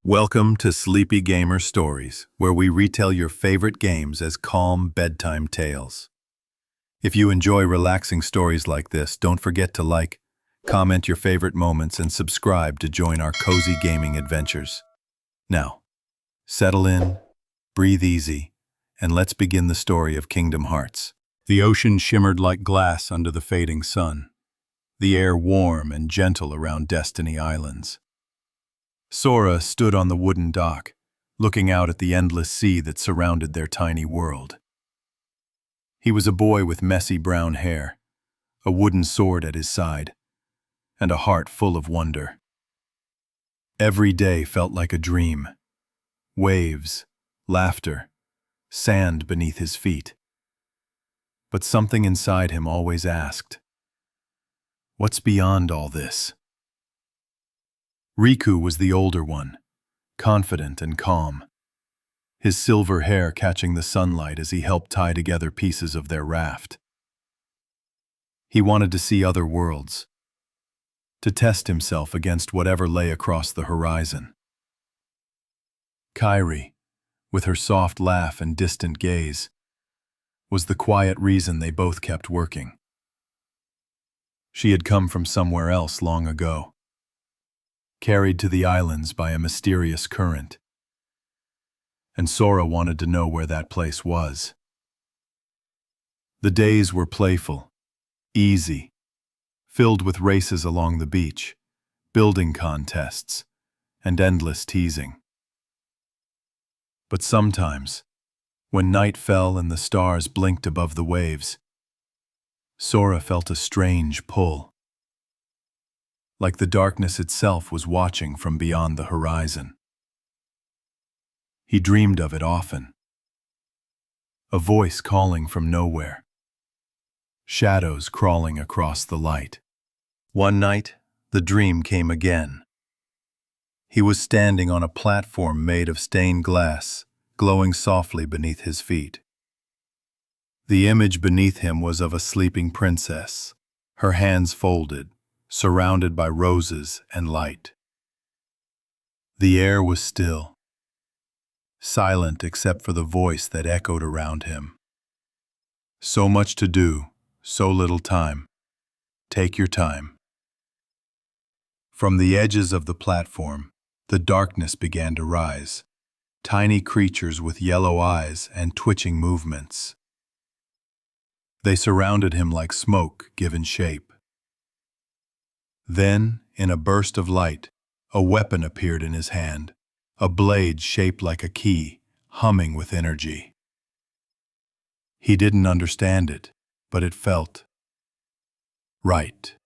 Welcome to Sleepy Gamer Stories, where we retell your favorite games as calm bedtime tales. If you enjoy relaxing stories like this, don't forget to like, comment your favorite moments, and subscribe to join our cozy gaming adventures. Now, settle in, breathe easy, and let's begin the story of Kingdom Hearts. The ocean shimmered like glass under the fading sun, the air warm and gentle around Destiny Islands. Sora stood on the wooden dock, looking out at the endless sea that surrounded their tiny world. He was a boy with messy brown hair, a wooden sword at his side, and a heart full of wonder. Every day felt like a dream. Waves, laughter, sand beneath his feet. But something inside him always asked, "What's beyond all this?" Riku was the older one, confident and calm, his silver hair catching the sunlight as he helped tie together pieces of their raft. He wanted to see other worlds, to test himself against whatever lay across the horizon. Kairi, with her soft laugh and distant gaze, was the quiet reason they both kept working. She had come from somewhere else long ago, carried to the islands by a mysterious current, and Sora wanted to know where that place was. The days were playful, easy, filled with races along the beach, building contests, and endless teasing. But sometimes, when night fell and the stars blinked above the waves, Sora felt a strange pull, like the darkness itself was watching from beyond the horizon. He dreamed of it often. A voice calling from nowhere. Shadows crawling across the light. One night, the dream came again. He was standing on a platform made of stained glass, glowing softly beneath his feet. The image beneath him was of a sleeping princess, her hands folded, surrounded by roses and light. The air was still, silent except for the voice that echoed around him. "So much to do, so little time. Take your time." From the edges of the platform, the darkness began to rise, tiny creatures with yellow eyes and twitching movements. They surrounded him like smoke given shape. Then, in a burst of light, a weapon appeared in his hand, a blade shaped like a key, humming with energy. He didn't understand it, but it felt right.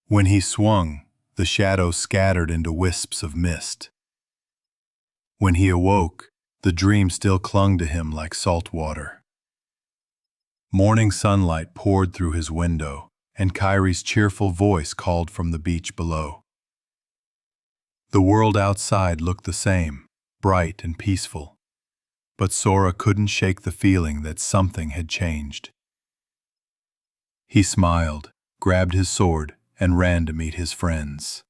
When he swung, the shadows scattered into wisps of mist. When he awoke, the dream still clung to him like salt water. Morning sunlight poured through his window, and Kairi's cheerful voice called from the beach below. The world outside looked the same, bright and peaceful, but Sora couldn't shake the feeling that something had changed. He smiled, grabbed his sword, and ran to meet his friends.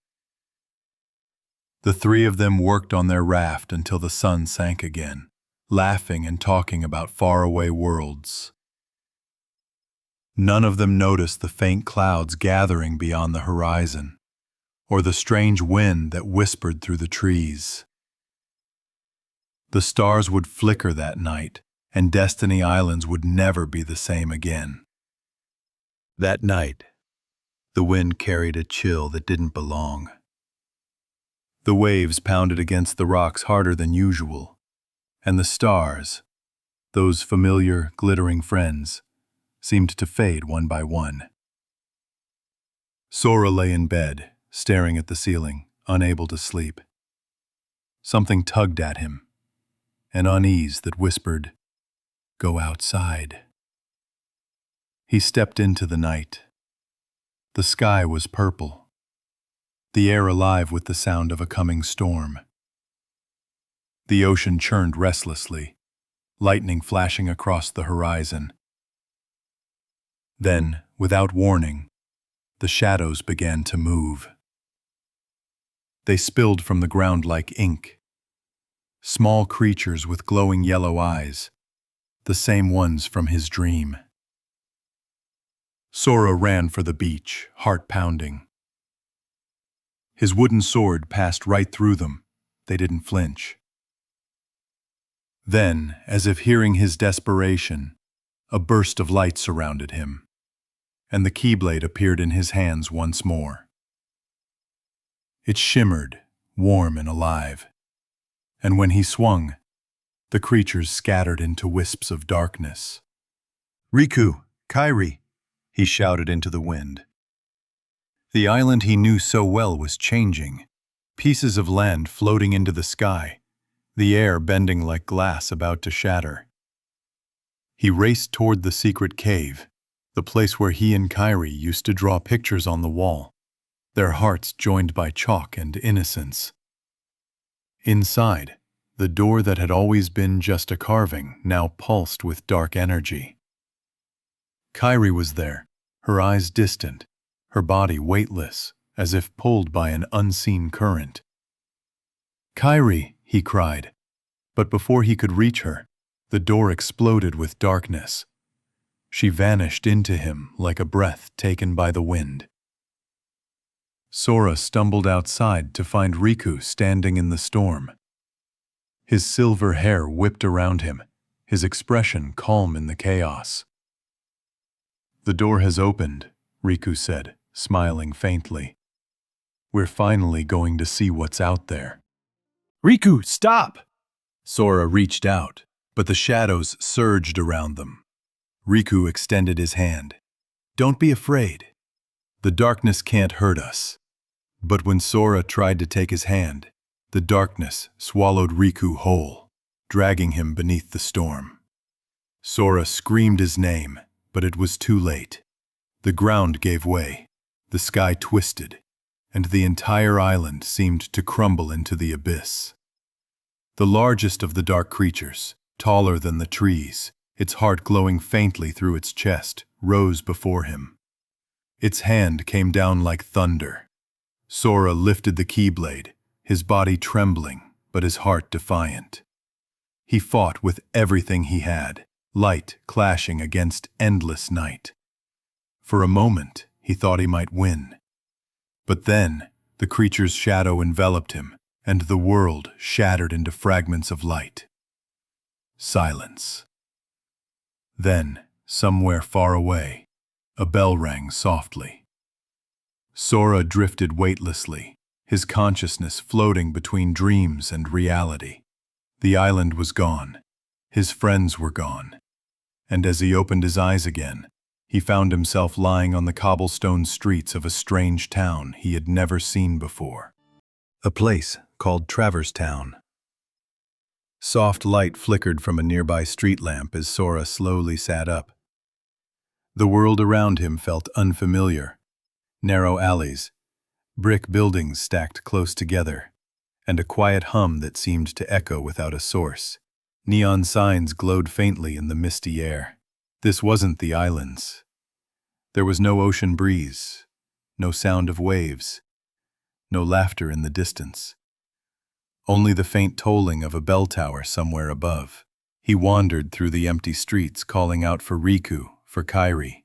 The three of them worked on their raft until the sun sank again, laughing and talking about faraway worlds. None of them noticed the faint clouds gathering beyond the horizon, or the strange wind that whispered through the trees. The stars would flicker that night, and Destiny Islands would never be the same again. That night, the wind carried a chill that didn't belong. The waves pounded against the rocks harder than usual, and the stars, those familiar, glittering friends, seemed to fade one by one. Sora lay in bed, staring at the ceiling, unable to sleep. Something tugged at him, an unease that whispered, "Go outside." He stepped into the night. The sky was purple, the air alive with the sound of a coming storm. The ocean churned restlessly, lightning flashing across the horizon. Then, without warning, the shadows began to move. They spilled from the ground like ink. Small creatures with glowing yellow eyes, the same ones from his dream. Sora ran for the beach, heart pounding. His wooden sword passed right through them. They didn't flinch. Then, as if hearing his desperation, a burst of light surrounded him, and the Keyblade appeared in his hands once more. It shimmered, warm and alive, and when he swung, the creatures scattered into wisps of darkness. "Riku, Kairi," he shouted into the wind. The island he knew so well was changing, pieces of land floating into the sky, the air bending like glass about to shatter. He raced toward the secret cave, the place where he and Kairi used to draw pictures on the wall, their hearts joined by chalk and innocence. Inside, the door that had always been just a carving now pulsed with dark energy. Kairi was there, her eyes distant, her body weightless, as if pulled by an unseen current. "Kairi," he cried, but before he could reach her, the door exploded with darkness. She vanished into him like a breath taken by the wind. Sora stumbled outside to find Riku standing in the storm. His silver hair whipped around him, his expression calm in the chaos. "The door has opened," Riku said, smiling faintly. "We're finally going to see what's out there." "Riku, stop!" Sora reached out, but the shadows surged around them. Riku extended his hand. "Don't be afraid. The darkness can't hurt us." But when Sora tried to take his hand, the darkness swallowed Riku whole, dragging him beneath the storm. Sora screamed his name, but it was too late. The ground gave way, the sky twisted, and the entire island seemed to crumble into the abyss. The largest of the dark creatures, taller than the trees, its heart glowing faintly through its chest, rose before him. Its hand came down like thunder. Sora lifted the Keyblade, his body trembling, but his heart defiant. He fought with everything he had, light clashing against endless night. For a moment, he thought he might win. But then, the creature's shadow enveloped him, and the world shattered into fragments of light. Silence. Then, somewhere far away, a bell rang softly. Sora drifted weightlessly, his consciousness floating between dreams and reality. The island was gone. His friends were gone. And as he opened his eyes again, he found himself lying on the cobblestone streets of a strange town he had never seen before. A place called Traverse Town. Soft light flickered from a nearby street lamp as Sora slowly sat up. The world around him felt unfamiliar. Narrow alleys, brick buildings stacked close together, and a quiet hum that seemed to echo without a source. Neon signs glowed faintly in the misty air. This wasn't the islands. There was no ocean breeze, no sound of waves, no laughter in the distance. Only the faint tolling of a bell tower somewhere above. He wandered through the empty streets, calling out for Riku, for Kairi.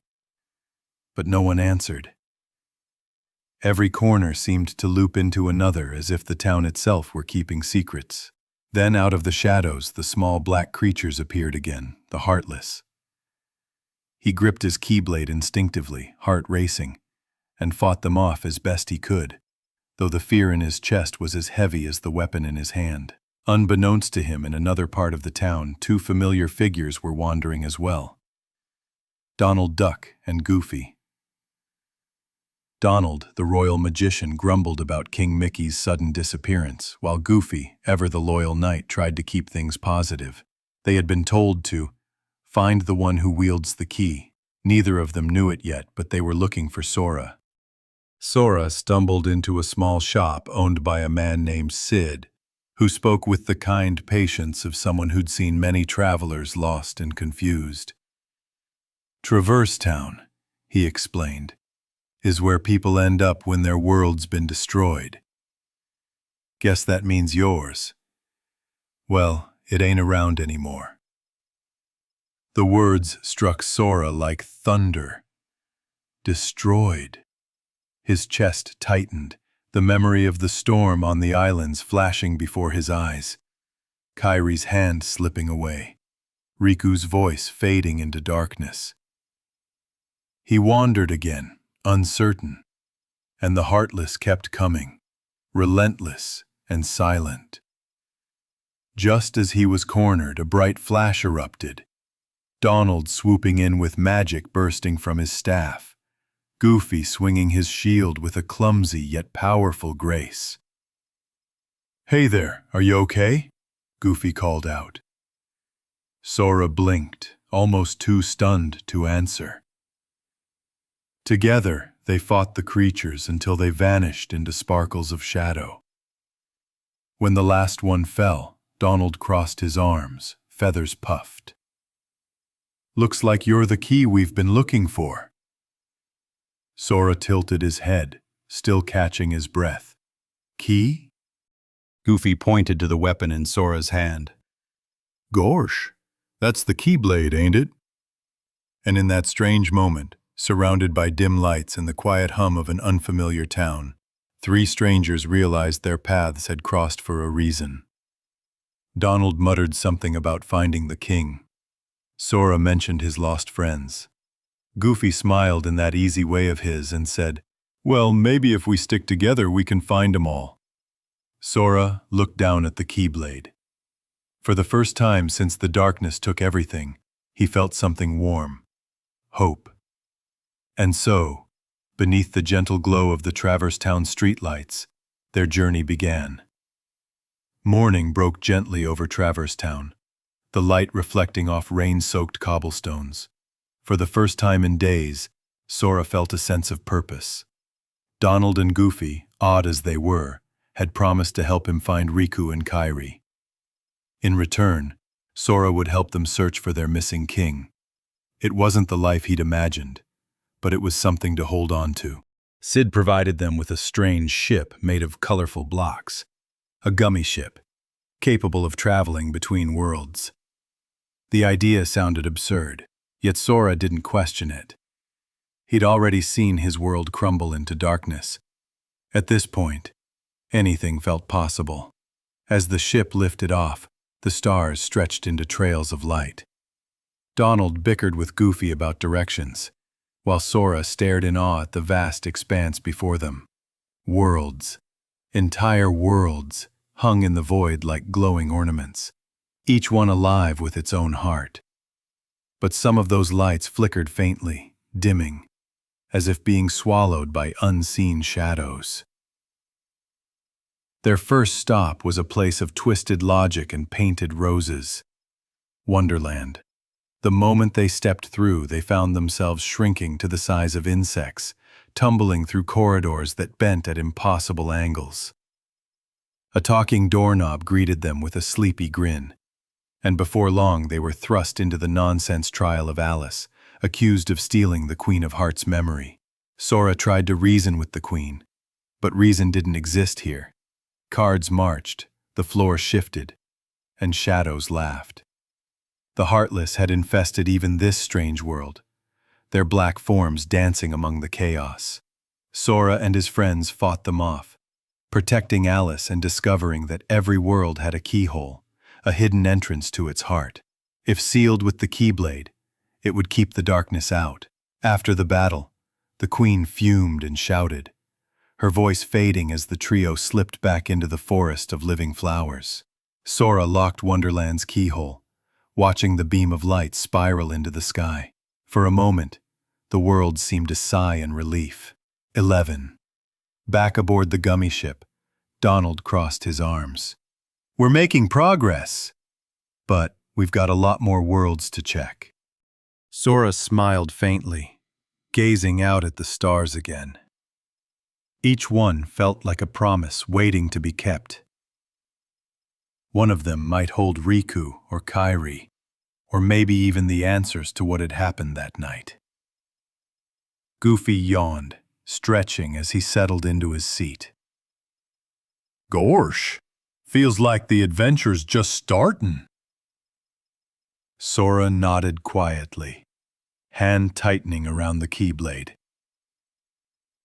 But no one answered. Every corner seemed to loop into another, as if the town itself were keeping secrets. Then out of the shadows, the small black creatures appeared again, the Heartless. He gripped his Keyblade instinctively, heart racing, and fought them off as best he could, though the fear in his chest was as heavy as the weapon in his hand. Unbeknownst to him, in another part of the town, two familiar figures were wandering as well. Donald Duck and Goofy. Donald, the royal magician, grumbled about King Mickey's sudden disappearance, while Goofy, ever the loyal knight, tried to keep things positive. They had been told to find the one who wields the key. Neither of them knew it yet, but they were looking for Sora. Sora stumbled into a small shop owned by a man named Sid, who spoke with the kind patience of someone who'd seen many travelers lost and confused. "Traverse Town," he explained, "is where people end up when their world's been destroyed. Guess that means yours. Well, it ain't around anymore. The words struck Sora like thunder. Destroyed. His chest tightened, the memory of the storm on the islands flashing before his eyes. Kairi's hand slipping away. Riku's voice fading into darkness. He wandered again, uncertain, and the Heartless kept coming, relentless and silent. Just as he was cornered, a bright flash erupted. Donald swooping in with magic bursting from his staff. Goofy swinging his shield with a clumsy yet powerful grace. "Hey there, are you okay?" Goofy called out. Sora blinked, almost too stunned to answer. Together, they fought the creatures until they vanished into sparkles of shadow. When the last one fell, Donald crossed his arms, feathers puffed. "Looks like you're the key we've been looking for." Sora tilted his head, still catching his breath. "Key?" Goofy pointed to the weapon in Sora's hand. "Gorsh, that's the Keyblade, ain't it?" And in that strange moment, surrounded by dim lights and the quiet hum of an unfamiliar town, three strangers realized their paths had crossed for a reason. Donald muttered something about finding the king. Sora mentioned his lost friends. Goofy smiled in that easy way of his and said, "Well, maybe if we stick together we can find 'em all." Sora looked down at the Keyblade. For the first time since the darkness took everything, he felt something warm. Hope. And so, beneath the gentle glow of the Traverse Town streetlights, their journey began. Morning broke gently over Traverse Town, the light reflecting off rain-soaked cobblestones. For the first time in days, Sora felt a sense of purpose. Donald and Goofy, odd as they were, had promised to help him find Riku and Kairi. In return, Sora would help them search for their missing king. It wasn't the life he'd imagined, but it was something to hold on to. Sid provided them with a strange ship made of colorful blocks, a gummy ship, capable of traveling between worlds. The idea sounded absurd, yet Sora didn't question it. He'd already seen his world crumble into darkness. At this point, anything felt possible. As the ship lifted off, the stars stretched into trails of light. Donald bickered with Goofy about directions, while Sora stared in awe at the vast expanse before them. Worlds, entire worlds, hung in the void like glowing ornaments, each one alive with its own heart. But some of those lights flickered faintly, dimming, as if being swallowed by unseen shadows. Their first stop was a place of twisted logic and painted roses. Wonderland. The moment they stepped through, they found themselves shrinking to the size of insects, tumbling through corridors that bent at impossible angles. A talking doorknob greeted them with a sleepy grin, and before long they were thrust into the nonsense trial of Alice, accused of stealing the Queen of Hearts' memory. Sora tried to reason with the Queen, but reason didn't exist here. Cards marched, the floor shifted, and shadows laughed. The Heartless had infested even this strange world, their black forms dancing among the chaos. Sora and his friends fought them off, protecting Alice and discovering that every world had a keyhole, a hidden entrance to its heart. If sealed with the Keyblade, it would keep the darkness out. After the battle, the Queen fumed and shouted, her voice fading as the trio slipped back into the forest of living flowers. Sora locked Wonderland's keyhole, watching the beam of light spiral into the sky. For a moment, the world seemed to sigh in relief. 11. Back aboard the gummy ship, Donald crossed his arms. "We're making progress, but we've got a lot more worlds to check." Sora smiled faintly, gazing out at the stars again. Each one felt like a promise waiting to be kept. One of them might hold Riku or Kairi, or maybe even the answers to what had happened that night. Goofy yawned, stretching as he settled into his seat. Gorsh, feels like the adventure's just startin'. Sora nodded quietly, hand tightening around the Keyblade.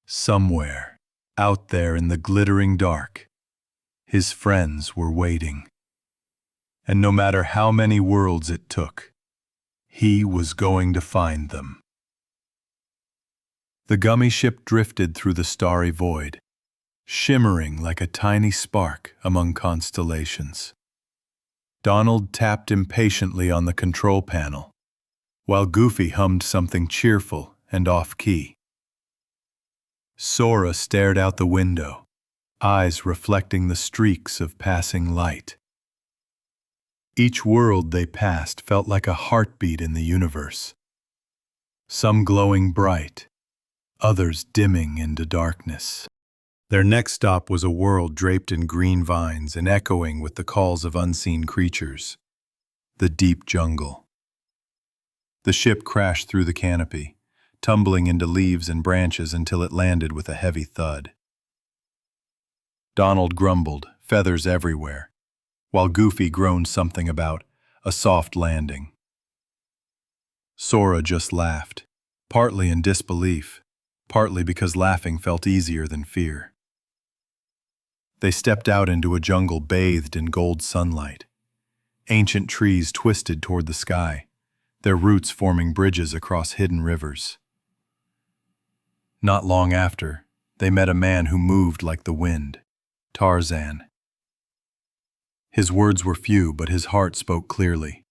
Somewhere, out there in the glittering dark, his friends were waiting. And no matter how many worlds it took, he was going to find them. The gummy ship drifted through the starry void, shimmering like a tiny spark among constellations. Donald tapped impatiently on the control panel, while Goofy hummed something cheerful and off-key. Sora stared out the window, eyes reflecting the streaks of passing light. Each world they passed felt like a heartbeat in the universe. Some glowing bright, others dimming into darkness. Their next stop was a world draped in green vines and echoing with the calls of unseen creatures. The deep jungle. The ship crashed through the canopy, tumbling into leaves and branches until it landed with a heavy thud. Donald grumbled, feathers everywhere, while Goofy groaned something about a soft landing. Sora just laughed, partly in disbelief, partly because laughing felt easier than fear. They stepped out into a jungle bathed in gold sunlight. Ancient trees twisted toward the sky, their roots forming bridges across hidden rivers. Not long after, they met a man who moved like the wind, Tarzan. His words were few, but his heart spoke clearly.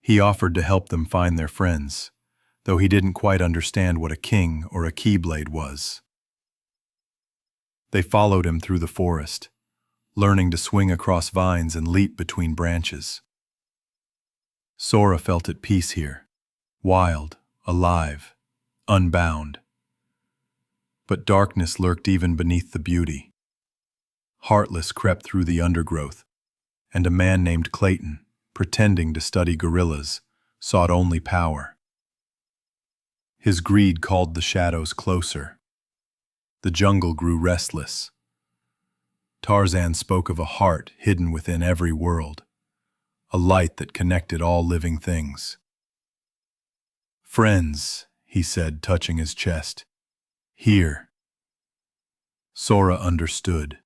He offered to help them find their friends, though he didn't quite understand what a king or a Keyblade was. They followed him through the forest, learning to swing across vines and leap between branches. Sora felt at peace here, wild, alive, unbound. But darkness lurked even beneath the beauty. Heartless crept through the undergrowth, and a man named Clayton, pretending to study gorillas, sought only power. His greed called the shadows closer. The jungle grew restless. Tarzan spoke of a heart hidden within every world, a light that connected all living things. "Friends," he said, touching his chest. "Here." Sora understood.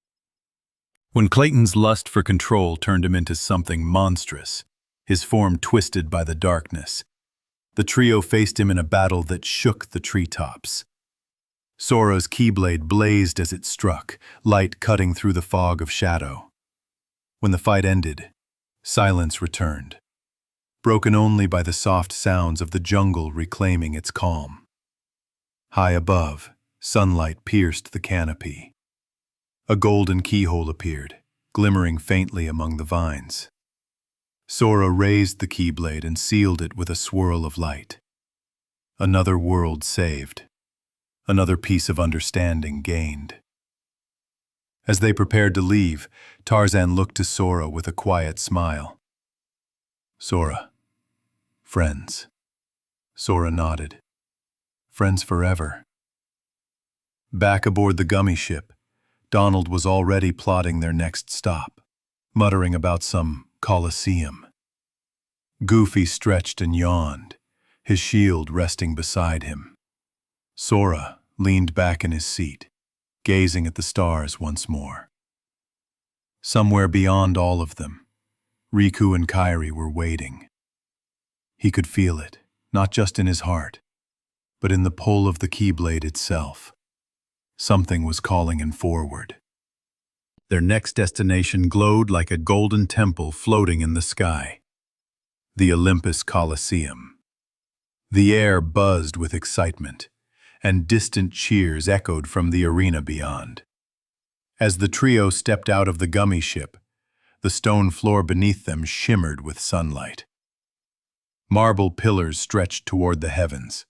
When Clayton's lust for control turned him into something monstrous, his form twisted by the darkness, the trio faced him in a battle that shook the treetops. Sora's Keyblade blazed as it struck, light cutting through the fog of shadow. When the fight ended, silence returned, broken only by the soft sounds of the jungle reclaiming its calm. High above, sunlight pierced the canopy. A golden keyhole appeared, glimmering faintly among the vines. Sora raised the Keyblade and sealed it with a swirl of light. Another world saved. Another piece of understanding gained. As they prepared to leave, Tarzan looked to Sora with a quiet smile. "Sora, friends." Sora nodded. "Friends forever." Back aboard the gummy ship, Donald was already plotting their next stop, muttering about some coliseum. Goofy stretched and yawned, his shield resting beside him. Sora leaned back in his seat, gazing at the stars once more. Somewhere beyond all of them, Riku and Kairi were waiting. He could feel it, not just in his heart, but in the pull of the Keyblade itself. Something was calling him forward. Their next destination glowed like a golden temple floating in the sky. The Olympus Coliseum. The air buzzed with excitement, and distant cheers echoed from the arena beyond. As the trio stepped out of the gummy ship, the stone floor beneath them shimmered with sunlight. Marble pillars stretched toward the heavens,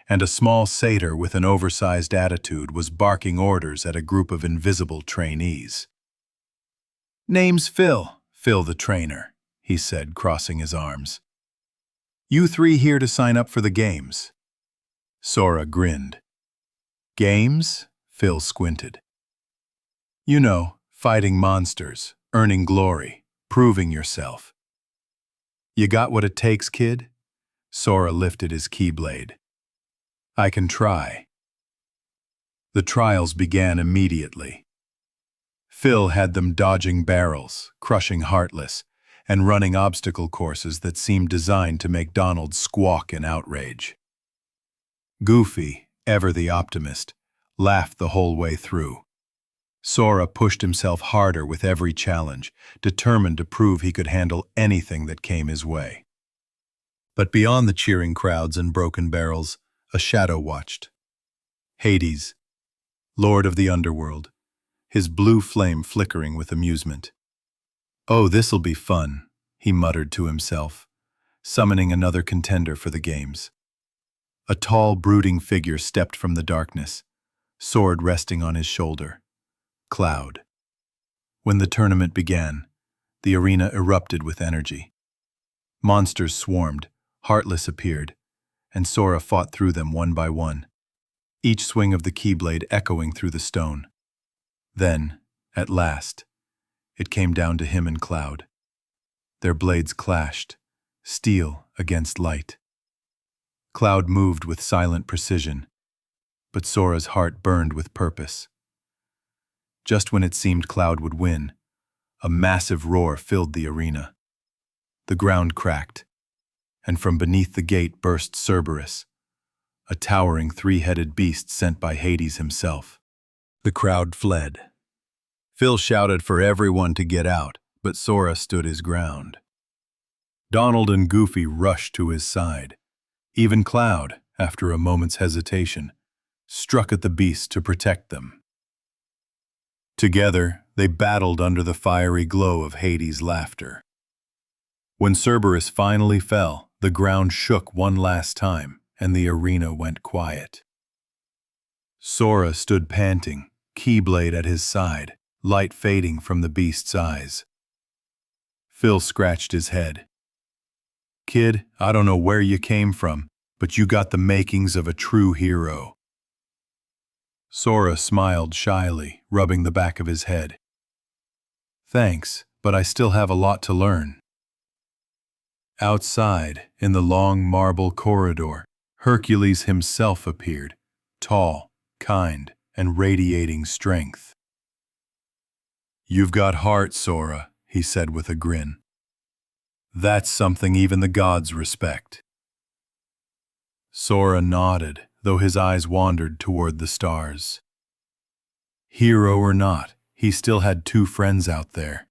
and a small satyr with an oversized attitude was barking orders at a group of invisible trainees. "Name's Phil the trainer," he said, crossing his arms. "You three here to sign up for the games." Sora grinned. "Games?" Phil squinted. "You know, fighting monsters, earning glory, proving yourself. You got what it takes, kid? Sora lifted his Keyblade. I can try. The trials began immediately. Phil had them dodging barrels, crushing Heartless, and running obstacle courses that seemed designed to make Donald squawk in outrage. Goofy, ever the optimist, laughed the whole way through. Sora pushed himself harder with every challenge, determined to prove he could handle anything that came his way. But beyond the cheering crowds and broken barrels, a shadow watched. Hades, Lord of the Underworld, his blue flame flickering with amusement. "Oh, this'll be fun," he muttered to himself, summoning another contender for the games. A tall, brooding figure stepped from the darkness, sword resting on his shoulder. Cloud. When the tournament began, the arena erupted with energy. Monsters swarmed, Heartless appeared, and Sora fought through them one by one, each swing of the Keyblade echoing through the stone. Then, at last, it came down to him and Cloud. Their blades clashed, steel against light. Cloud moved with silent precision, but Sora's heart burned with purpose. Just when it seemed Cloud would win, a massive roar filled the arena. The ground cracked, and from beneath the gate burst Cerberus, a towering three-headed beast sent by Hades himself. The crowd fled. Phil shouted for everyone to get out, but Sora stood his ground. Donald and Goofy rushed to his side. Even Cloud, after a moment's hesitation, struck at the beast to protect them. Together, they battled under the fiery glow of Hades' laughter. When Cerberus finally fell, the ground shook one last time, and the arena went quiet. Sora stood panting, Keyblade at his side, light fading from the beast's eyes. Phil scratched his head. "Kid, I don't know where you came from, but you got the makings of a true hero." Sora smiled shyly, rubbing the back of his head. "Thanks, but I still have a lot to learn." Outside, in the long marble corridor, Hercules himself appeared, tall, kind, and radiating strength. "You've got heart, Sora," he said with a grin. "That's something even the gods respect." Sora nodded, though his eyes wandered toward the stars. Hero or not, he still had two friends out there.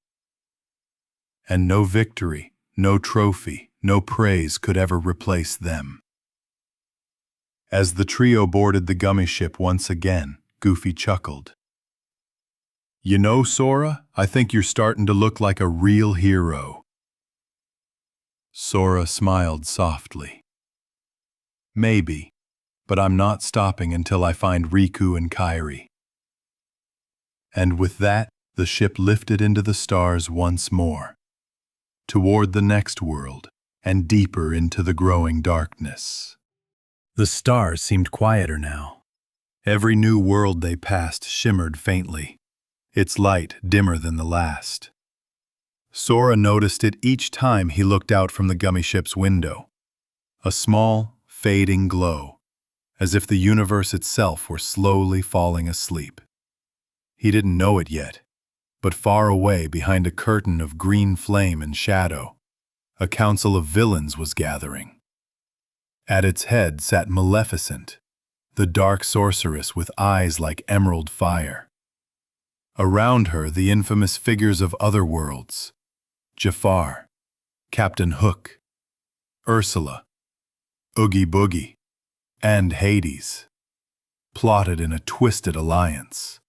And no victory, no trophy, no praise could ever replace them. As the trio boarded the gummy ship once again, Goofy chuckled. "You know, Sora, I think you're starting to look like a real hero." Sora smiled softly. "Maybe, but I'm not stopping until I find Riku and Kairi." And with that, the ship lifted into the stars once more, toward the next world, and deeper into the growing darkness. The stars seemed quieter now. Every new world they passed shimmered faintly, its light dimmer than the last. Sora noticed it each time he looked out from the gummy ship's window. A small, fading glow, as if the universe itself were slowly falling asleep. He didn't know it yet, but far away behind a curtain of green flame and shadow, a council of villains was gathering. At its head sat Maleficent, the dark sorceress with eyes like emerald fire. Around her, the infamous figures of other worlds: Jafar, Captain Hook, Ursula, Oogie Boogie, and Hades, plotted in a twisted alliance.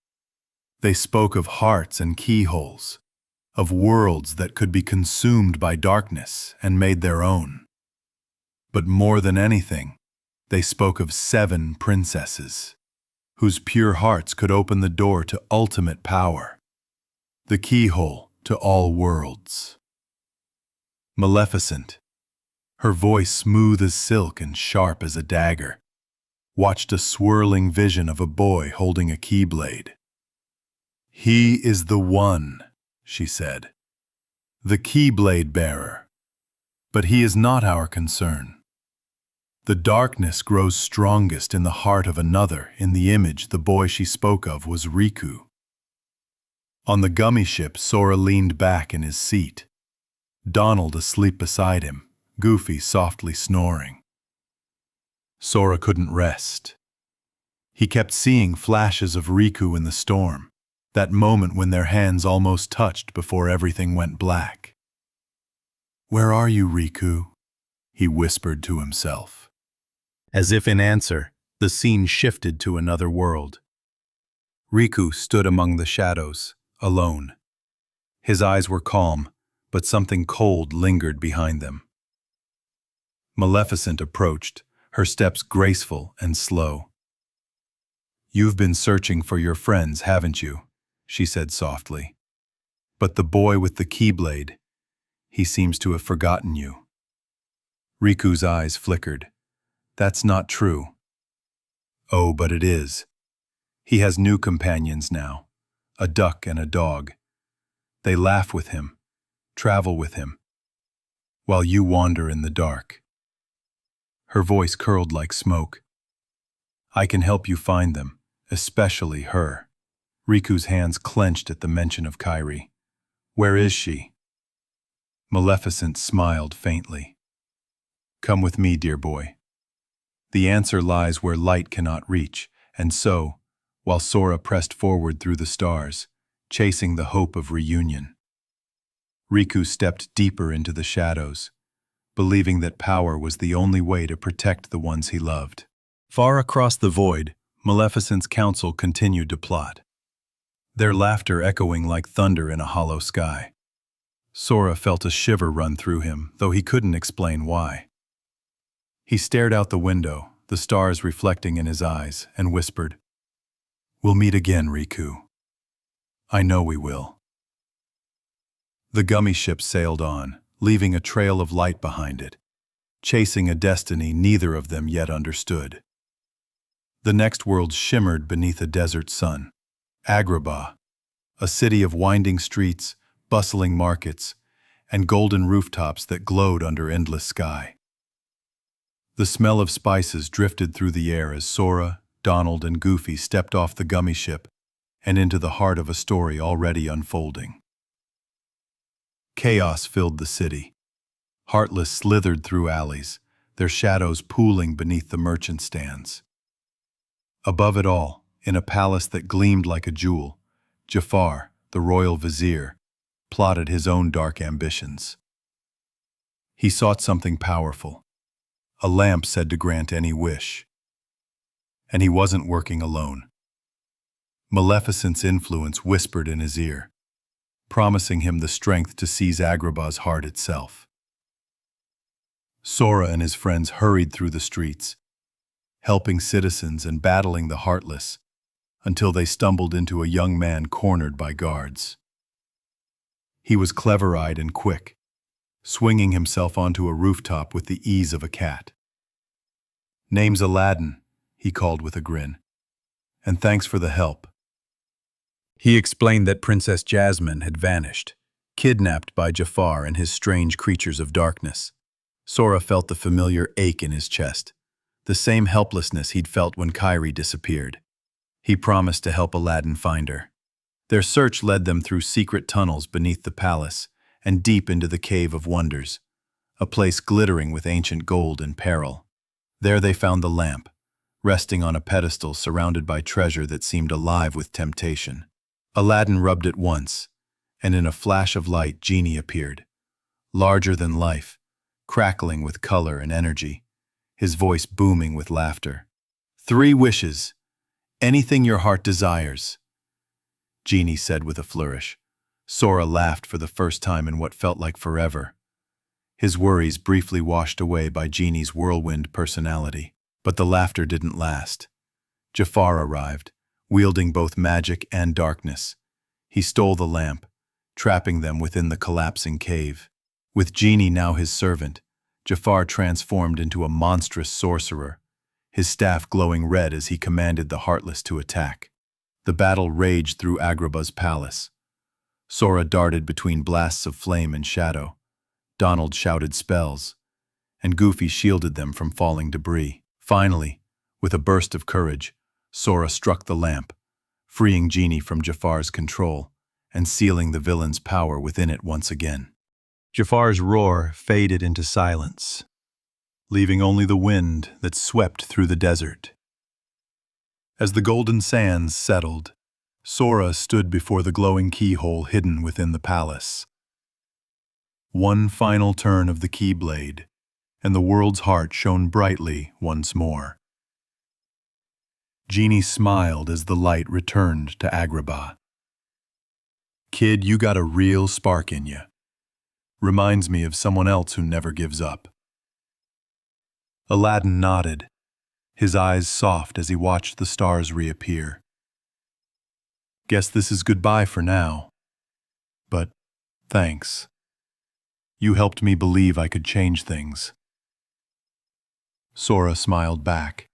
They spoke of hearts and keyholes, of worlds that could be consumed by darkness and made their own. But more than anything, they spoke of 7 princesses, whose pure hearts could open the door to ultimate power, the keyhole to all worlds. Maleficent, her voice smooth as silk and sharp as a dagger, watched a swirling vision of a boy holding a Keyblade. "He is the one," she said, "the Keyblade bearer. But he is not our concern. The darkness grows strongest in the heart of another. In the image, the boy she spoke of was Riku. On the gummy ship, Sora leaned back in his seat. Donald asleep beside him, Goofy softly snoring. Sora couldn't rest. He kept seeing flashes of Riku in the storm, that moment when their hands almost touched before everything went black. "Where are you, Riku?" he whispered to himself. As if in answer, the scene shifted to another world. Riku stood among the shadows, alone. His eyes were calm, but something cold lingered behind them. Maleficent approached, her steps graceful and slow. "You've been searching for your friends, haven't you?" she said softly. "But the boy with the Keyblade, he seems to have forgotten you." Riku's eyes flickered. "That's not true." "Oh, but it is. He has new companions now, a duck and a dog. They laugh with him, travel with him, while you wander in the dark." Her voice curled like smoke. "I can help you find them, especially her." Riku's hands clenched at the mention of Kairi. "Where is she?" Maleficent smiled faintly. "Come with me, dear boy. The answer lies where light cannot reach," and so, while Sora pressed forward through the stars, chasing the hope of reunion, Riku stepped deeper into the shadows, believing that power was the only way to protect the ones he loved. Far across the void, Maleficent's council continued to plot, their laughter echoing like thunder in a hollow sky. Sora felt a shiver run through him, though he couldn't explain why. He stared out the window, the stars reflecting in his eyes, and whispered, "We'll meet again, Riku. I know we will." The gummy ship sailed on, leaving a trail of light behind it, chasing a destiny neither of them yet understood. The next world shimmered beneath a desert sun. Agrabah, a city of winding streets, bustling markets, and golden rooftops that glowed under endless sky. The smell of spices drifted through the air as Sora, Donald, and Goofy stepped off the gummy ship and into the heart of a story already unfolding. Chaos filled the city. Heartless slithered through alleys, their shadows pooling beneath the merchant stands. Above it all, in a palace that gleamed like a jewel, Jafar, the royal vizier, plotted his own dark ambitions. He sought something powerful, a lamp said to grant any wish. And he wasn't working alone. Maleficent's influence whispered in his ear, promising him the strength to seize Agrabah's heart itself. Sora and his friends hurried through the streets, helping citizens and battling the Heartless, until they stumbled into a young man cornered by guards. He was clever-eyed and quick, swinging himself onto a rooftop with the ease of a cat. "Name's Aladdin," he called with a grin, "and thanks for the help." He explained that Princess Jasmine had vanished, kidnapped by Jafar and his strange creatures of darkness. Sora felt the familiar ache in his chest, the same helplessness he'd felt when Kairi disappeared. He promised to help Aladdin find her. Their search led them through secret tunnels beneath the palace and deep into the Cave of Wonders, a place glittering with ancient gold and peril. There they found the lamp, resting on a pedestal surrounded by treasure that seemed alive with temptation. Aladdin rubbed it once, and in a flash of light, Genie appeared, larger than life, crackling with color and energy, his voice booming with laughter. "3 wishes. Anything your heart desires," Genie said with a flourish. Sora laughed for the first time in what felt like forever. His worries briefly washed away by Genie's whirlwind personality. But the laughter didn't last. Jafar arrived, wielding both magic and darkness. He stole the lamp, trapping them within the collapsing cave. With Genie now his servant, Jafar transformed into a monstrous sorcerer, his staff glowing red as he commanded the Heartless to attack. The battle raged through Agrabah's palace. Sora darted between blasts of flame and shadow. Donald shouted spells, and Goofy shielded them from falling debris. Finally, with a burst of courage, Sora struck the lamp, freeing Genie from Jafar's control and sealing the villain's power within it once again. Jafar's roar faded into silence, leaving only the wind that swept through the desert. As the golden sands settled, Sora stood before the glowing keyhole hidden within the palace. One final turn of the Keyblade, and the world's heart shone brightly once more. Genie smiled as the light returned to Agrabah. "Kid, you got a real spark in you. Reminds me of someone else who never gives up." Aladdin nodded, his eyes soft as he watched the stars reappear. "Guess this is goodbye for now. But thanks. You helped me believe I could change things." Sora smiled back.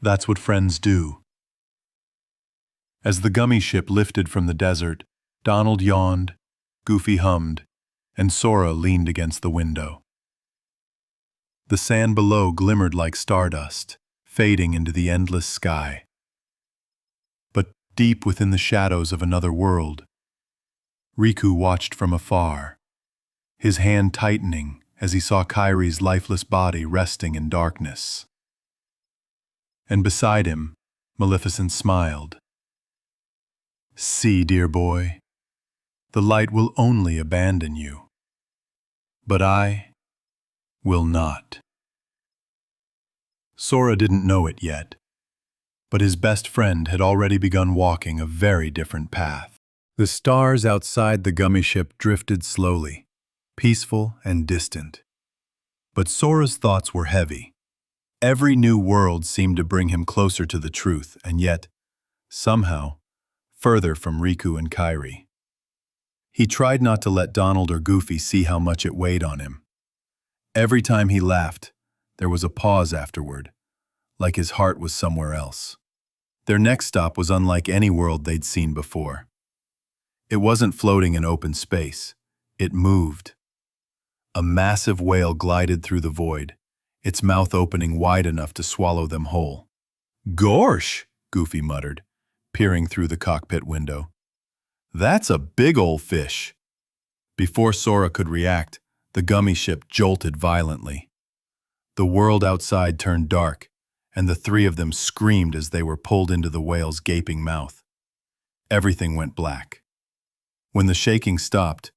"That's what friends do." As the gummy ship lifted from the desert, Donald yawned, Goofy hummed, and Sora leaned against the window. The sand below glimmered like stardust, fading into the endless sky. But deep within the shadows of another world, Riku watched from afar, his hand tightening as he saw Kairi's lifeless body resting in darkness. And beside him, Maleficent smiled. "See, dear boy, the light will only abandon you. But I will not." Sora didn't know it yet, but his best friend had already begun walking a very different path. The stars outside the gummy ship drifted slowly, peaceful and distant. But Sora's thoughts were heavy. Every new world seemed to bring him closer to the truth, and yet, somehow, further from Riku and Kairi. He tried not to let Donald or Goofy see how much it weighed on him. Every time he laughed, there was a pause afterward, like his heart was somewhere else. Their next stop was unlike any world they'd seen before. It wasn't floating in open space. It moved. A massive whale glided through the void, its mouth opening wide enough to swallow them whole. "Gorsh!" Goofy muttered, peering through the cockpit window. "That's a big ol' fish." Before Sora could react, the gummy ship jolted violently. The world outside turned dark, and the three of them screamed as they were pulled into the whale's gaping mouth. Everything went black. When the shaking stopped,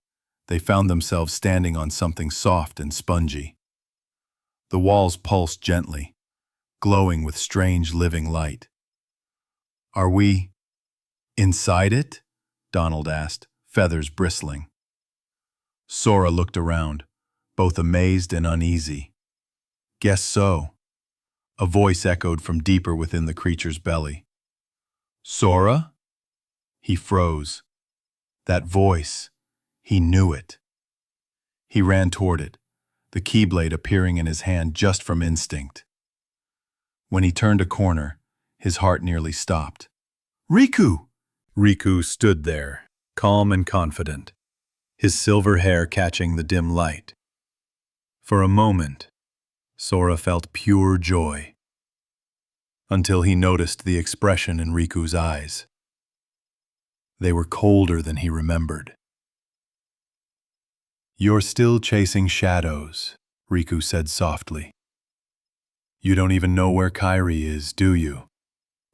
they found themselves standing on something soft and spongy. The walls pulsed gently, glowing with strange living light. "Are we inside it?" Donald asked, feathers bristling. Sora looked around, both amazed and uneasy. "Guess so." A voice echoed from deeper within the creature's belly. "Sora?" He froze. That voice, he knew it. He ran toward it, the Keyblade appearing in his hand just from instinct. When he turned a corner, his heart nearly stopped. "Riku!" Riku stood there, calm and confident, his silver hair catching the dim light. For a moment, Sora felt pure joy, until he noticed the expression in Riku's eyes. They were colder than he remembered. "You're still chasing shadows," Riku said softly. "You don't even know where Kairi is, do you?"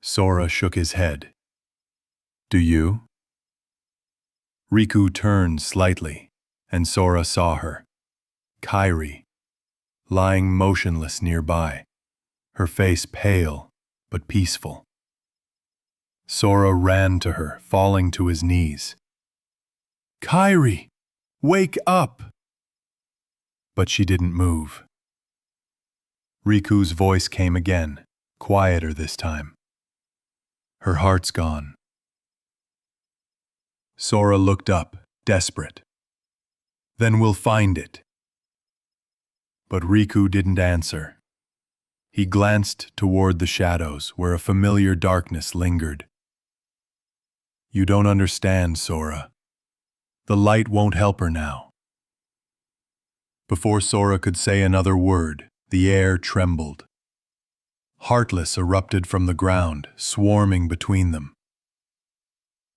Sora shook his head. "Do you?" Riku turned slightly, and Sora saw her. Kairi, lying motionless nearby, her face pale but peaceful. Sora ran to her, falling to his knees. "Kairi, wake up!" But she didn't move. Riku's voice came again, quieter this time. "Her heart's gone." Sora looked up, desperate. "Then we'll find it." But Riku didn't answer. He glanced toward the shadows where a familiar darkness lingered. You don't understand, Sora. The light won't help her now. Before Sora could say another word, the air trembled. Heartless erupted from the ground, swarming between them.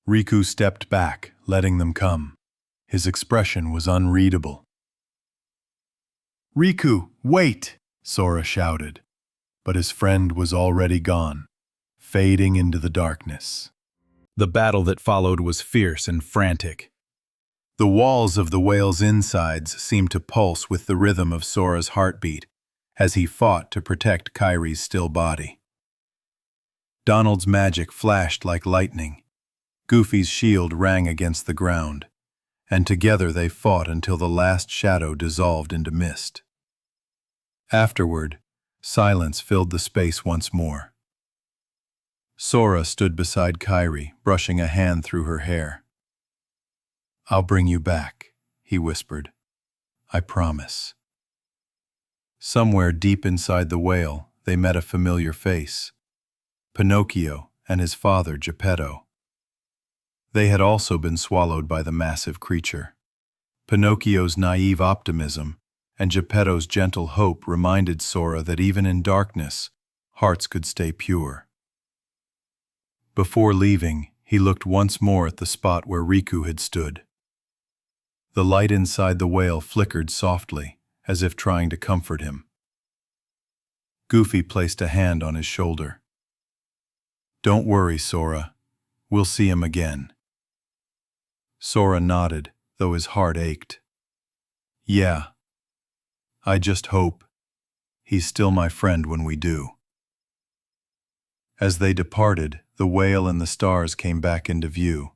Riku stepped back, letting them come. His expression was unreadable. "Riku, wait!" Sora shouted, but his friend was already gone, fading into the darkness. The battle that followed was fierce and frantic. The walls of the whale's insides seemed to pulse with the rhythm of Sora's heartbeat as he fought to protect Kairi's still body. Donald's magic flashed like lightning. Goofy's shield rang against the ground, and together they fought until the last shadow dissolved into mist. Afterward, silence filled the space once more. Sora stood beside Kairi, brushing a hand through her hair. "I'll bring you back," he whispered. "I promise." Somewhere deep inside the whale, they met a familiar face. Pinocchio and his father, Geppetto. They had also been swallowed by the massive creature. Pinocchio's naive optimism and Geppetto's gentle hope reminded Sora that even in darkness, hearts could stay pure. Before leaving, he looked once more at the spot where Riku had stood. The light inside the whale flickered softly, as if trying to comfort him. Goofy placed a hand on his shoulder. "Don't worry, Sora. We'll see him again." Sora nodded, though his heart ached. "Yeah. I just hope he's still my friend when we do." As they departed, the whale and the stars came back into view.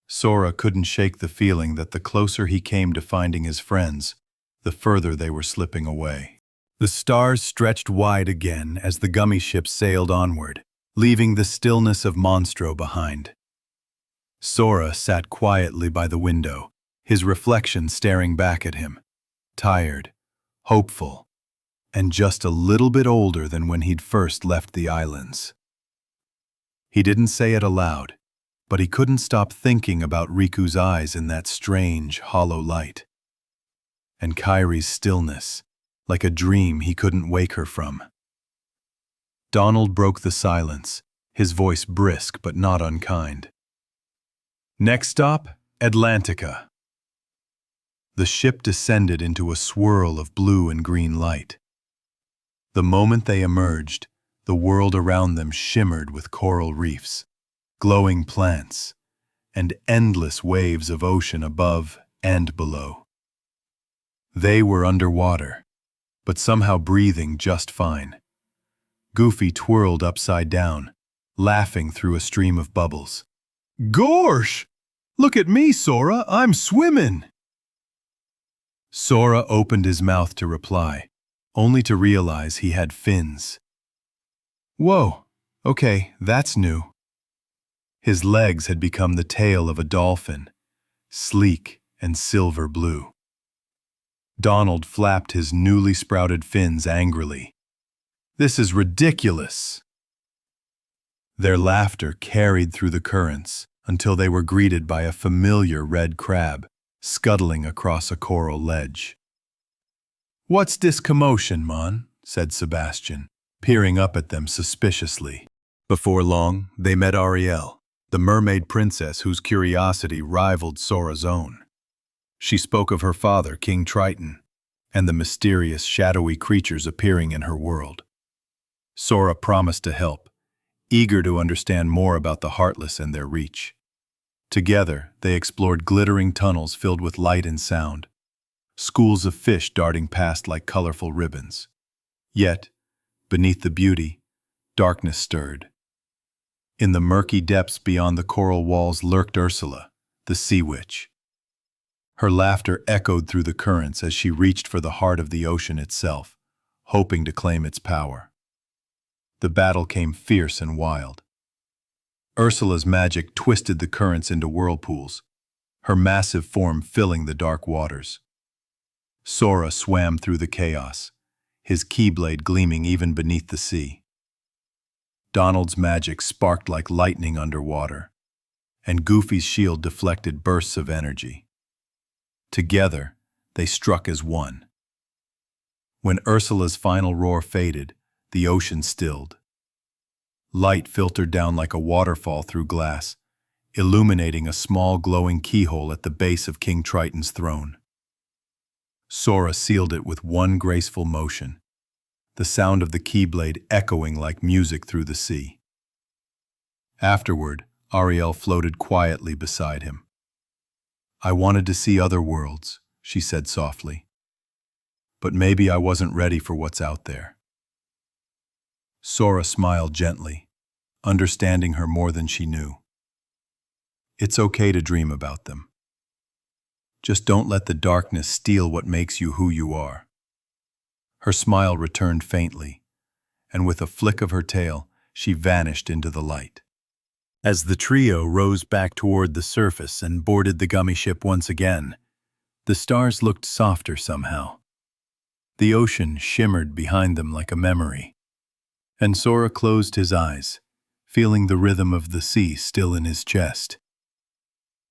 Sora couldn't shake the feeling that the closer he came to finding his friends, the further they were slipping away. The stars stretched wide again as the gummy ship sailed onward, leaving the stillness of Monstro behind. Sora sat quietly by the window, his reflection staring back at him, tired, hopeful, and just a little bit older than when he'd first left the islands. He didn't say it aloud, but he couldn't stop thinking about Riku's eyes in that strange, hollow light. And Kairi's stillness, like a dream he couldn't wake her from. Donald broke the silence, his voice brisk but not unkind. "Next stop, Atlantica." The ship descended into a swirl of blue and green light. The moment they emerged, the world around them shimmered with coral reefs, glowing plants, and endless waves of ocean above and below. They were underwater, but somehow breathing just fine. Goofy twirled upside down, laughing through a stream of bubbles. "Gorsh! Look at me, Sora, I'm swimming!" Sora opened his mouth to reply, only to realize he had fins. "Whoa, okay, that's new." His legs had become the tail of a dolphin, sleek and silver blue. Donald flapped his newly sprouted fins angrily. "This is ridiculous!" Their laughter carried through the currents until they were greeted by a familiar red crab scuttling across a coral ledge. "What's this commotion, Mon?" said Sebastian, peering up at them suspiciously. Before long, they met Ariel, the mermaid princess whose curiosity rivaled Sora's own. She spoke of her father, King Triton, and the mysterious, shadowy creatures appearing in her world. Sora promised to help, eager to understand more about the Heartless and their reach. Together, they explored glittering tunnels filled with light and sound, schools of fish darting past like colorful ribbons. Yet, beneath the beauty, darkness stirred. In the murky depths beyond the coral walls lurked Ursula, the sea witch. Her laughter echoed through the currents as she reached for the heart of the ocean itself, hoping to claim its power. The battle came fierce and wild. Ursula's magic twisted the currents into whirlpools, her massive form filling the dark waters. Sora swam through the chaos, his Keyblade gleaming even beneath the sea. Donald's magic sparked like lightning underwater, and Goofy's shield deflected bursts of energy. Together, they struck as one. When Ursula's final roar faded, the ocean stilled. Light filtered down like a waterfall through glass, illuminating a small glowing keyhole at the base of King Triton's throne. Sora sealed it with one graceful motion, the sound of the Keyblade echoing like music through the sea. Afterward, Ariel floated quietly beside him. "I wanted to see other worlds," she said softly. "But maybe I wasn't ready for what's out there." Sora smiled gently, understanding her more than she knew. "It's okay to dream about them. Just don't let the darkness steal what makes you who you are." Her smile returned faintly, and with a flick of her tail, she vanished into the light. As the trio rose back toward the surface and boarded the gummy ship once again, the stars looked softer somehow. The ocean shimmered behind them like a memory, and Sora closed his eyes, feeling the rhythm of the sea still in his chest.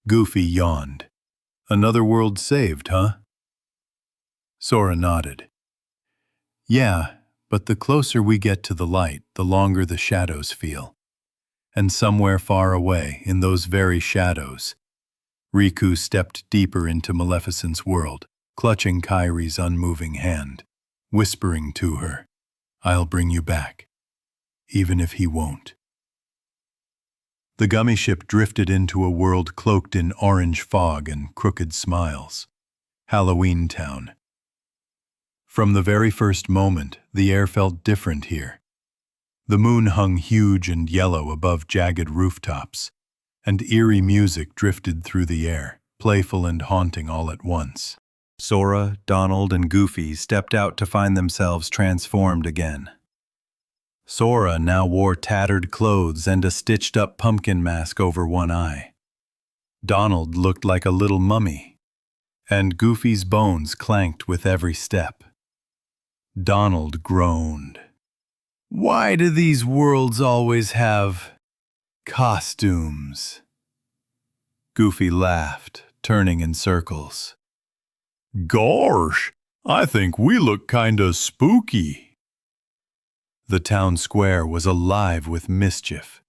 Goofy yawned. "Another world saved, huh?" Sora nodded. "Yeah, but the closer we get to the light, the longer the shadows feel. And somewhere far away, in those very shadows," Riku stepped deeper into Maleficent's world, clutching Kairi's unmoving hand, whispering to her, "I'll bring you back, even if he won't." The gummy ship drifted into a world cloaked in orange fog and crooked smiles. Halloween Town. From the very first moment, the air felt different here. The moon hung huge and yellow above jagged rooftops, and eerie music drifted through the air, playful and haunting all at once. Sora, Donald, and Goofy stepped out to find themselves transformed again. Sora now wore tattered clothes and a stitched-up pumpkin mask over one eye. Donald looked like a little mummy, and Goofy's bones clanked with every step. Donald groaned. "Why do these worlds always have costumes?" Goofy laughed, turning in circles. "Gosh, I think we look kinda spooky." The town square was alive with mischief.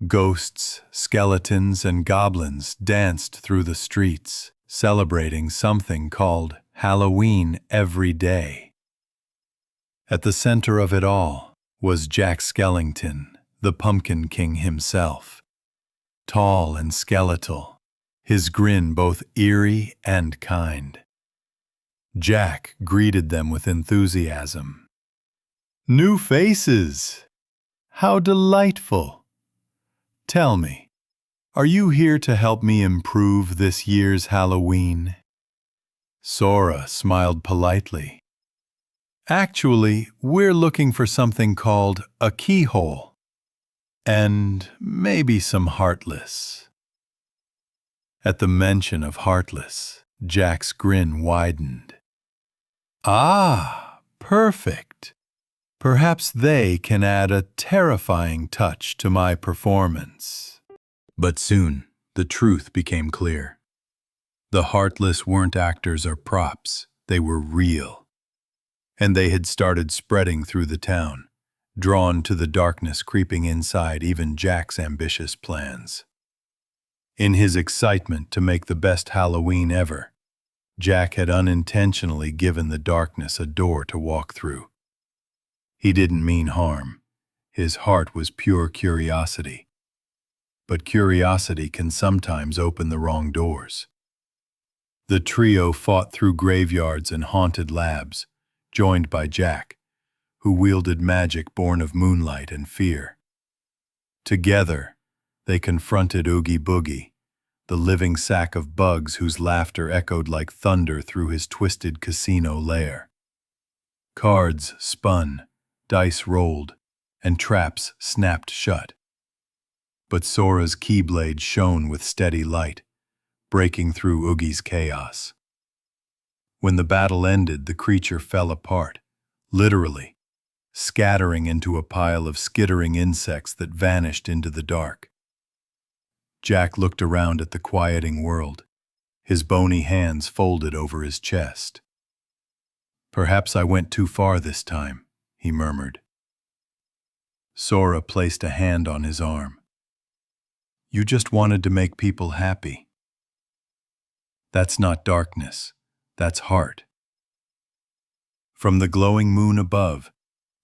Ghosts, skeletons, and goblins danced through the streets, celebrating something called Halloween every day. At the center of it all was Jack Skellington, the Pumpkin King himself. Tall and skeletal, his grin both eerie and kind. Jack greeted them with enthusiasm. "New faces! How delightful! Tell me, are you here to help me improve this year's Halloween?" Sora smiled politely. "Actually, we're looking for something called a keyhole. And maybe some Heartless." At the mention of Heartless, Jack's grin widened. "Ah, perfect. Perhaps they can add a terrifying touch to my performance." But soon, the truth became clear. The Heartless weren't actors or props, they were real. And they had started spreading through the town, drawn to the darkness creeping inside even Jack's ambitious plans. In his excitement to make the best Halloween ever, Jack had unintentionally given the darkness a door to walk through. He didn't mean harm. His heart was pure curiosity. But curiosity can sometimes open the wrong doors. The trio fought through graveyards and haunted labs, joined by Jack, who wielded magic born of moonlight and fear. Together, they confronted Oogie Boogie, the living sack of bugs whose laughter echoed like thunder through his twisted casino lair. Cards spun, dice rolled, and traps snapped shut. But Sora's Keyblade shone with steady light, breaking through Oogie's chaos. When the battle ended, the creature fell apart, literally, scattering into a pile of skittering insects that vanished into the dark. Jack looked around at the quieting world, his bony hands folded over his chest. "Perhaps I went too far this time," he murmured. Sora placed a hand on his arm. "You just wanted to make people happy. That's not darkness, that's heart." From the glowing moon above,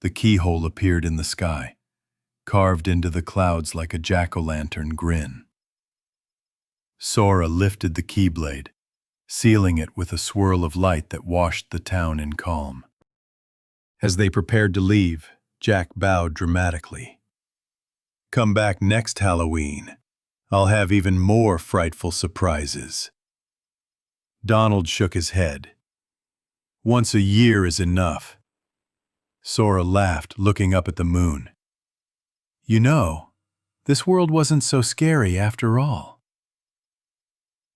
the keyhole appeared in the sky, carved into the clouds like a jack-o'-lantern grin. Sora lifted the Keyblade, sealing it with a swirl of light that washed the town in calm. As they prepared to leave, Jack bowed dramatically. "Come back next Halloween. I'll have even more frightful surprises." Donald shook his head. "Once a year is enough." Sora laughed, looking up at the moon. "You know, this world wasn't so scary after all."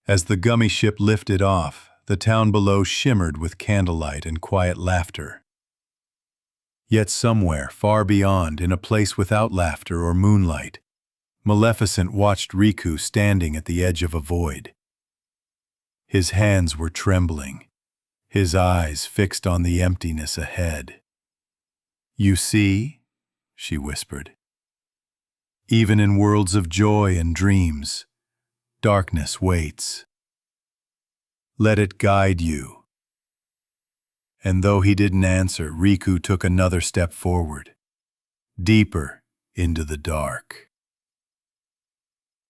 As the gummy ship lifted off, the town below shimmered with candlelight and quiet laughter. Yet somewhere, far beyond, in a place without laughter or moonlight, Maleficent watched Riku standing at the edge of a void. His hands were trembling, his eyes fixed on the emptiness ahead. "You see?" she whispered. "Even in worlds of joy and dreams, darkness waits. Let it guide you." And though he didn't answer, Riku took another step forward, deeper into the dark.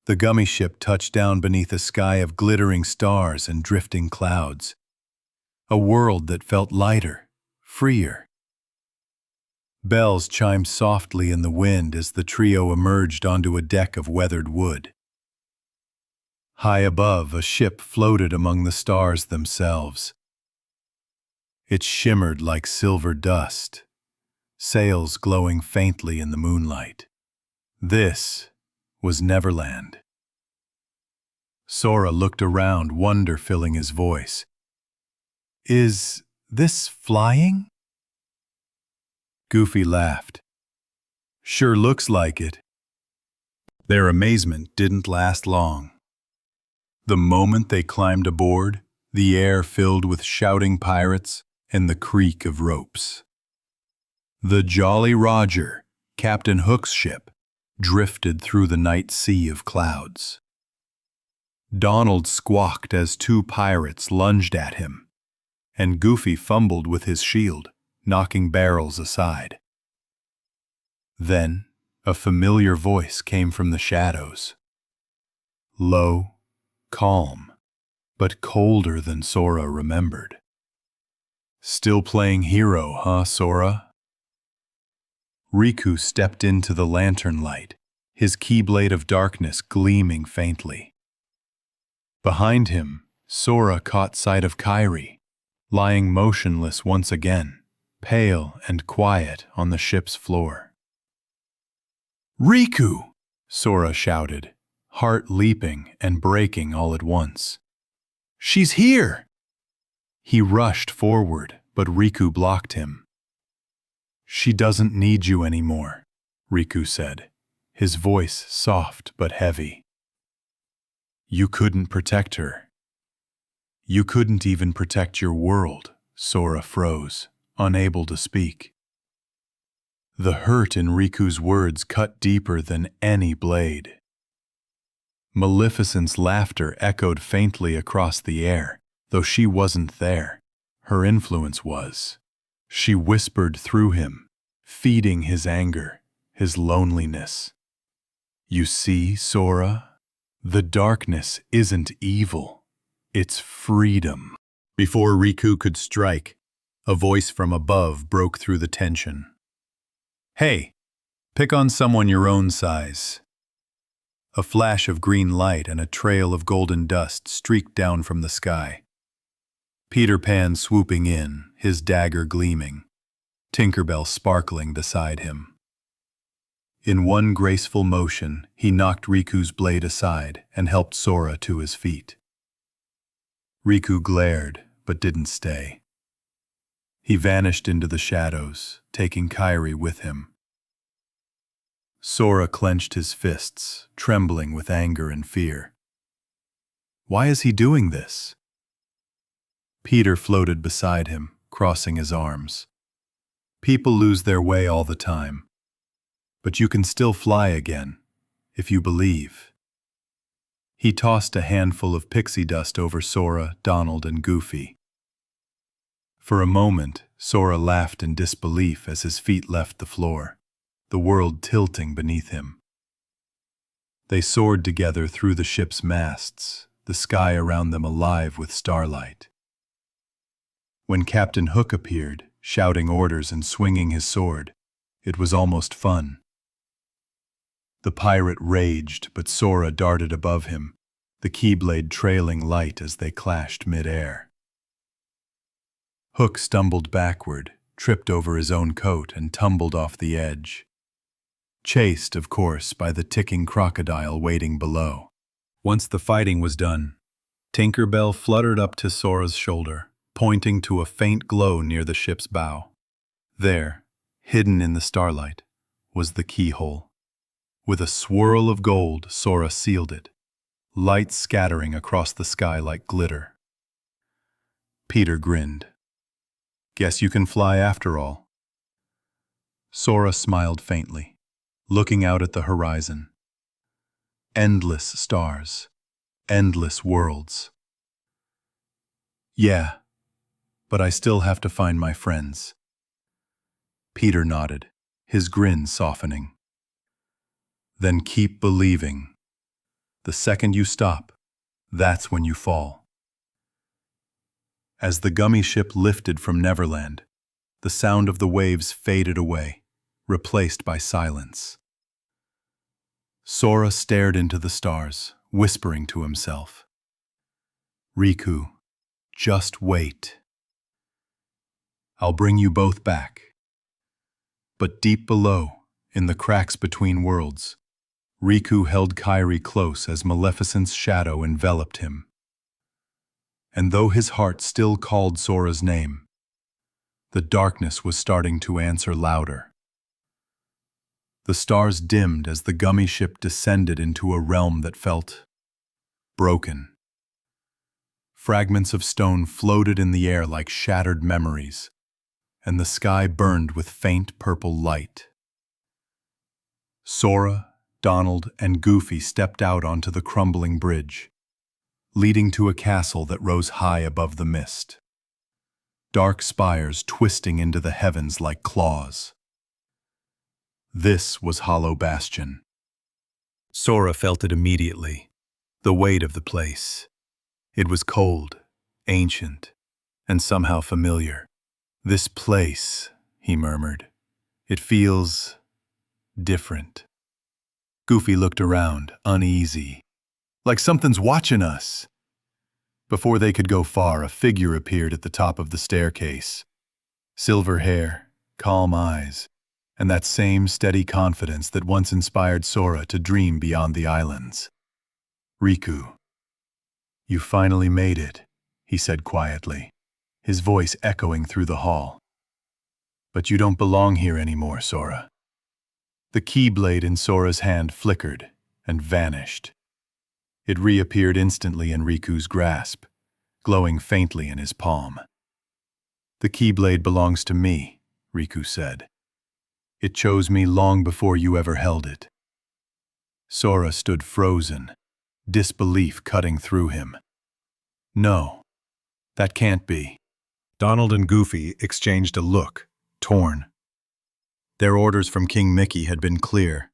The gummy ship touched down beneath a sky of glittering stars and drifting clouds, a world that felt lighter, freer. Bells chimed softly in the wind as the trio emerged onto a deck of weathered wood. High above, a ship floated among the stars themselves. It shimmered like silver dust, sails glowing faintly in the moonlight. This was Neverland. Sora looked around, wonder filling his voice. "Is this flying?" Goofy laughed. "Sure looks like it." Their amazement didn't last long. The moment they climbed aboard, the air filled with shouting pirates and the creak of ropes. The Jolly Roger, Captain Hook's ship, drifted through the night sea of clouds. Donald squawked as two pirates lunged at him, and Goofy fumbled with his shield, knocking barrels aside. Then, a familiar voice came from the shadows. Low, calm, but colder than Sora remembered. "Still playing hero, huh, Sora?" Riku stepped into the lantern light, his Keyblade of darkness gleaming faintly. Behind him, Sora caught sight of Kairi, lying motionless once again, pale and quiet on the ship's floor. "Riku!" Sora shouted, heart leaping and breaking all at once. "She's here!" He rushed forward, but Riku blocked him. "She doesn't need you anymore," Riku said, his voice soft but heavy. "You couldn't protect her. You couldn't even protect your world." Sora froze, unable to speak. The hurt in Riku's words cut deeper than any blade. Maleficent's laughter echoed faintly across the air, though she wasn't there. Her influence was. She whispered through him, feeding his anger, his loneliness. "You see, Sora? The darkness isn't evil. It's freedom." Before Riku could strike, a voice from above broke through the tension. "Hey, pick on someone your own size." A flash of green light and a trail of golden dust streaked down from the sky. Peter Pan swooping in, his dagger gleaming, Tinkerbell sparkling beside him. In one graceful motion, he knocked Riku's blade aside and helped Sora to his feet. Riku glared, but didn't stay. He vanished into the shadows, taking Kairi with him. Sora clenched his fists, trembling with anger and fear. Why is he doing this? Peter floated beside him, crossing his arms. People lose their way all the time. But you can still fly again, if you believe. He tossed a handful of pixie dust over Sora, Donald, and Goofy. For a moment, Sora laughed in disbelief as his feet left the floor, the world tilting beneath him. They soared together through the ship's masts, the sky around them alive with starlight. When Captain Hook appeared, shouting orders and swinging his sword, it was almost fun. The pirate raged, but Sora darted above him, the Keyblade trailing light as they clashed mid-air. Hook stumbled backward, tripped over his own coat, and tumbled off the edge. Chased, of course, by the ticking crocodile waiting below. Once the fighting was done, Tinker Bell fluttered up to Sora's shoulder, pointing to a faint glow near the ship's bow. There, hidden in the starlight, was the keyhole. With a swirl of gold, Sora sealed it, light scattering across the sky like glitter. Peter grinned. Guess you can fly after all. Sora smiled faintly, looking out at the horizon. Endless stars, endless worlds. Yeah, but I still have to find my friends. Peter nodded, his grin softening. Then keep believing. The second you stop, that's when you fall. As the gummy ship lifted from Neverland, the sound of the waves faded away, replaced by silence. Sora stared into the stars, whispering to himself. Riku, just wait. I'll bring you both back. But deep below, in the cracks between worlds, Riku held Kairi close as Maleficent's shadow enveloped him. And though his heart still called Sora's name, the darkness was starting to answer louder. The stars dimmed as the gummy ship descended into a realm that felt broken. Fragments of stone floated in the air like shattered memories, and the sky burned with faint purple light. Sora, Donald, and Goofy stepped out onto the crumbling bridge, leading to a castle that rose high above the mist. Dark spires twisting into the heavens like claws. This was Hollow Bastion. Sora felt it immediately, the weight of the place. It was cold, ancient, and somehow familiar. This place, he murmured. It feels different. Goofy looked around, uneasy, like something's watching us. Before they could go far, a figure appeared at the top of the staircase. Silver hair, calm eyes, and that same steady confidence that once inspired Sora to dream beyond the islands. Riku. You finally made it, he said quietly, his voice echoing through the hall. But you don't belong here anymore, Sora. The Keyblade in Sora's hand flickered and vanished. It reappeared instantly in Riku's grasp, glowing faintly in his palm. The Keyblade belongs to me, Riku said. It chose me long before you ever held it. Sora stood frozen, disbelief cutting through him. No, that can't be. Donald and Goofy exchanged a look, torn. Their orders from King Mickey had been clear.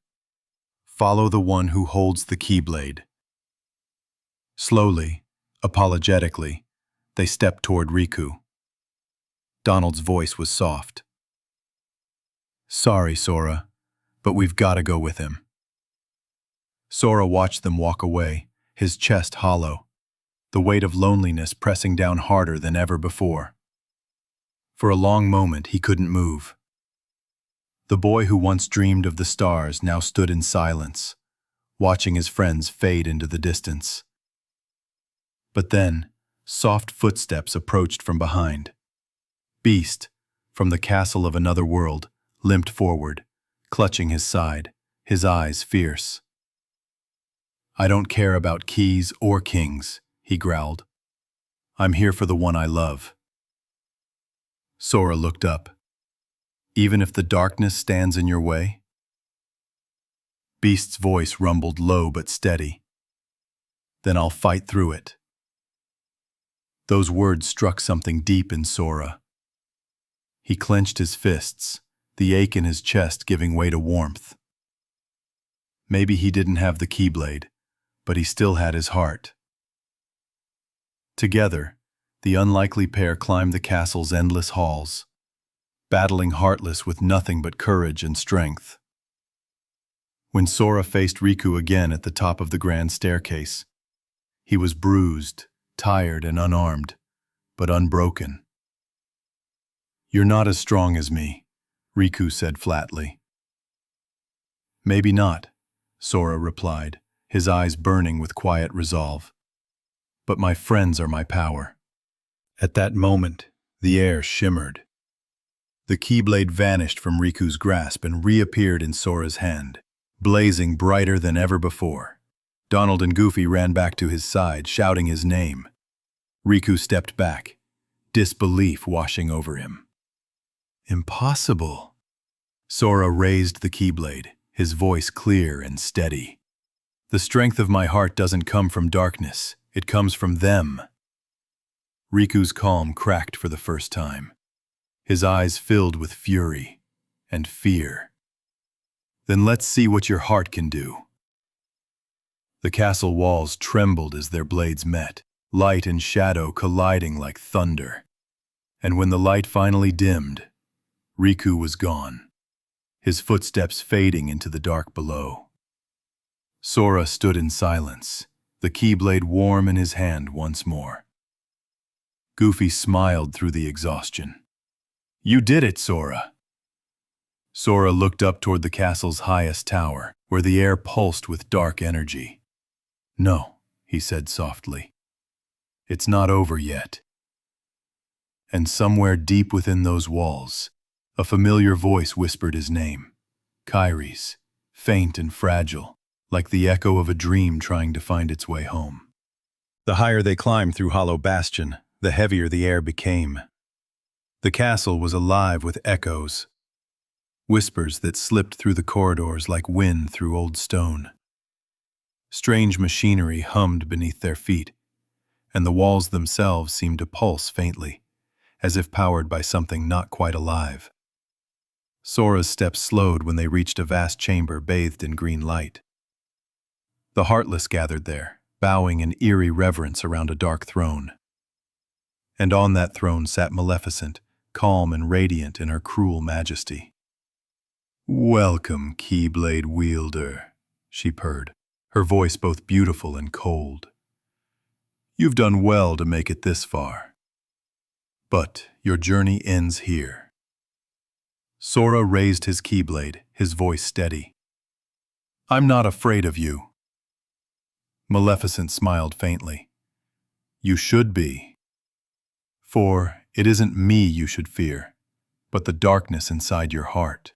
Follow the one who holds the Keyblade. Slowly, apologetically, they stepped toward Riku. Donald's voice was soft. Sorry, Sora, but we've got to go with him. Sora watched them walk away, his chest hollow, the weight of loneliness pressing down harder than ever before. For a long moment, he couldn't move. The boy who once dreamed of the stars now stood in silence, watching his friends fade into the distance. But then, soft footsteps approached from behind. Beast, from the castle of another world, limped forward, clutching his side, his eyes fierce. "I don't care about keys or kings," he growled. "I'm here for the one I love." Sora looked up. "Even if the darkness stands in your way?" Beast's voice rumbled low but steady. "Then I'll fight through it." Those words struck something deep in Sora. He clenched his fists, the ache in his chest giving way to warmth. Maybe he didn't have the Keyblade, but he still had his heart. Together, the unlikely pair climbed the castle's endless halls, battling Heartless with nothing but courage and strength. When Sora faced Riku again at the top of the grand staircase, he was bruised, tired and unarmed, but unbroken. "You're not as strong as me," Riku said flatly. "Maybe not," Sora replied, his eyes burning with quiet resolve. "But my friends are my power." At that moment, the air shimmered. The Keyblade vanished from Riku's grasp and reappeared in Sora's hand, blazing brighter than ever before. Donald and Goofy ran back to his side, shouting his name. Riku stepped back, disbelief washing over him. "Impossible." Sora raised the Keyblade, his voice clear and steady. "The strength of my heart doesn't come from darkness, it comes from them." Riku's calm cracked for the first time. His eyes filled with fury and fear. "Then let's see what your heart can do." The castle walls trembled as their blades met, light and shadow colliding like thunder. And when the light finally dimmed, Riku was gone, his footsteps fading into the dark below. Sora stood in silence, the Keyblade warm in his hand once more. Goofy smiled through the exhaustion. "You did it, Sora." Sora looked up toward the castle's highest tower, where the air pulsed with dark energy. "No," he said softly. "It's not over yet." And somewhere deep within those walls, a familiar voice whispered his name. Kairi's, faint and fragile, like the echo of a dream trying to find its way home. The higher they climbed through Hollow Bastion, the heavier the air became. The castle was alive with echoes, whispers that slipped through the corridors like wind through old stone. Strange machinery hummed beneath their feet, and the walls themselves seemed to pulse faintly, as if powered by something not quite alive. Sora's steps slowed when they reached a vast chamber bathed in green light. The Heartless gathered there, bowing in eerie reverence around a dark throne. And on that throne sat Maleficent, calm and radiant in her cruel majesty. "Welcome, Keyblade wielder," she purred, her voice both beautiful and cold. "You've done well to make it this far. But your journey ends here." Sora raised his Keyblade, his voice steady. "I'm not afraid of you." Maleficent smiled faintly. "You should be. For it isn't me you should fear, but the darkness inside your heart."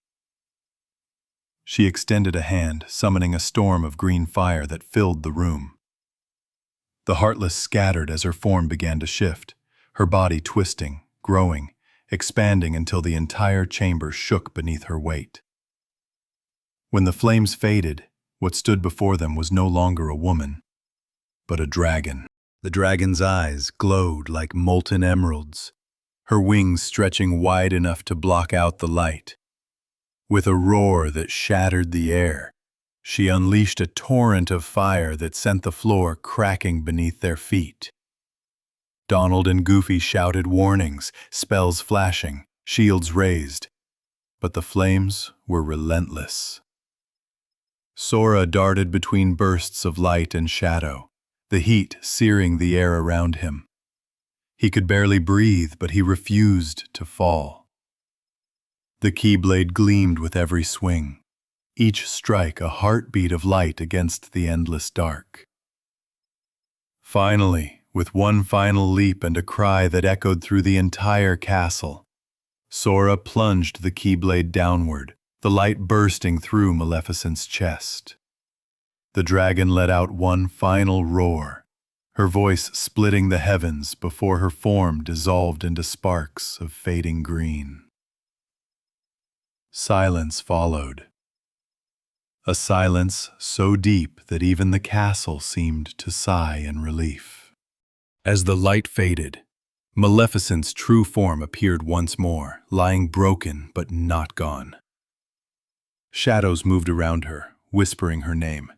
She extended a hand, summoning a storm of green fire that filled the room. The Heartless scattered as her form began to shift, her body twisting, growing, expanding until the entire chamber shook beneath her weight. When the flames faded, what stood before them was no longer a woman, but a dragon. The dragon's eyes glowed like molten emeralds, her wings stretching wide enough to block out the light. With a roar that shattered the air, she unleashed a torrent of fire that sent the floor cracking beneath their feet. Donald and Goofy shouted warnings, spells flashing, shields raised, but the flames were relentless. Sora darted between bursts of light and shadow, the heat searing the air around him. He could barely breathe, but he refused to fall. The Keyblade gleamed with every swing, each strike a heartbeat of light against the endless dark. Finally, with one final leap and a cry that echoed through the entire castle, Sora plunged the Keyblade downward, the light bursting through Maleficent's chest. The dragon let out one final roar, her voice splitting the heavens before her form dissolved into sparks of fading green. Silence followed. A silence so deep that even the castle seemed to sigh in relief. As the light faded, Maleficent's true form appeared once more, lying broken but not gone. Shadows moved around her, whispering her name.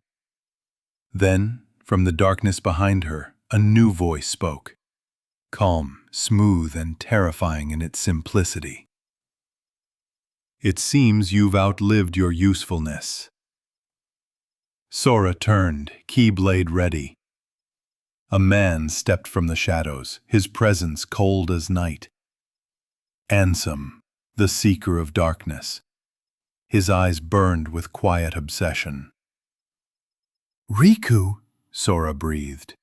Then, from the darkness behind her, a new voice spoke, calm, smooth, and terrifying in its simplicity. "It seems you've outlived your usefulness." Sora turned, Keyblade ready. A man stepped from the shadows, his presence cold as night. Ansem, the seeker of darkness. His eyes burned with quiet obsession. "Riku," Sora breathed.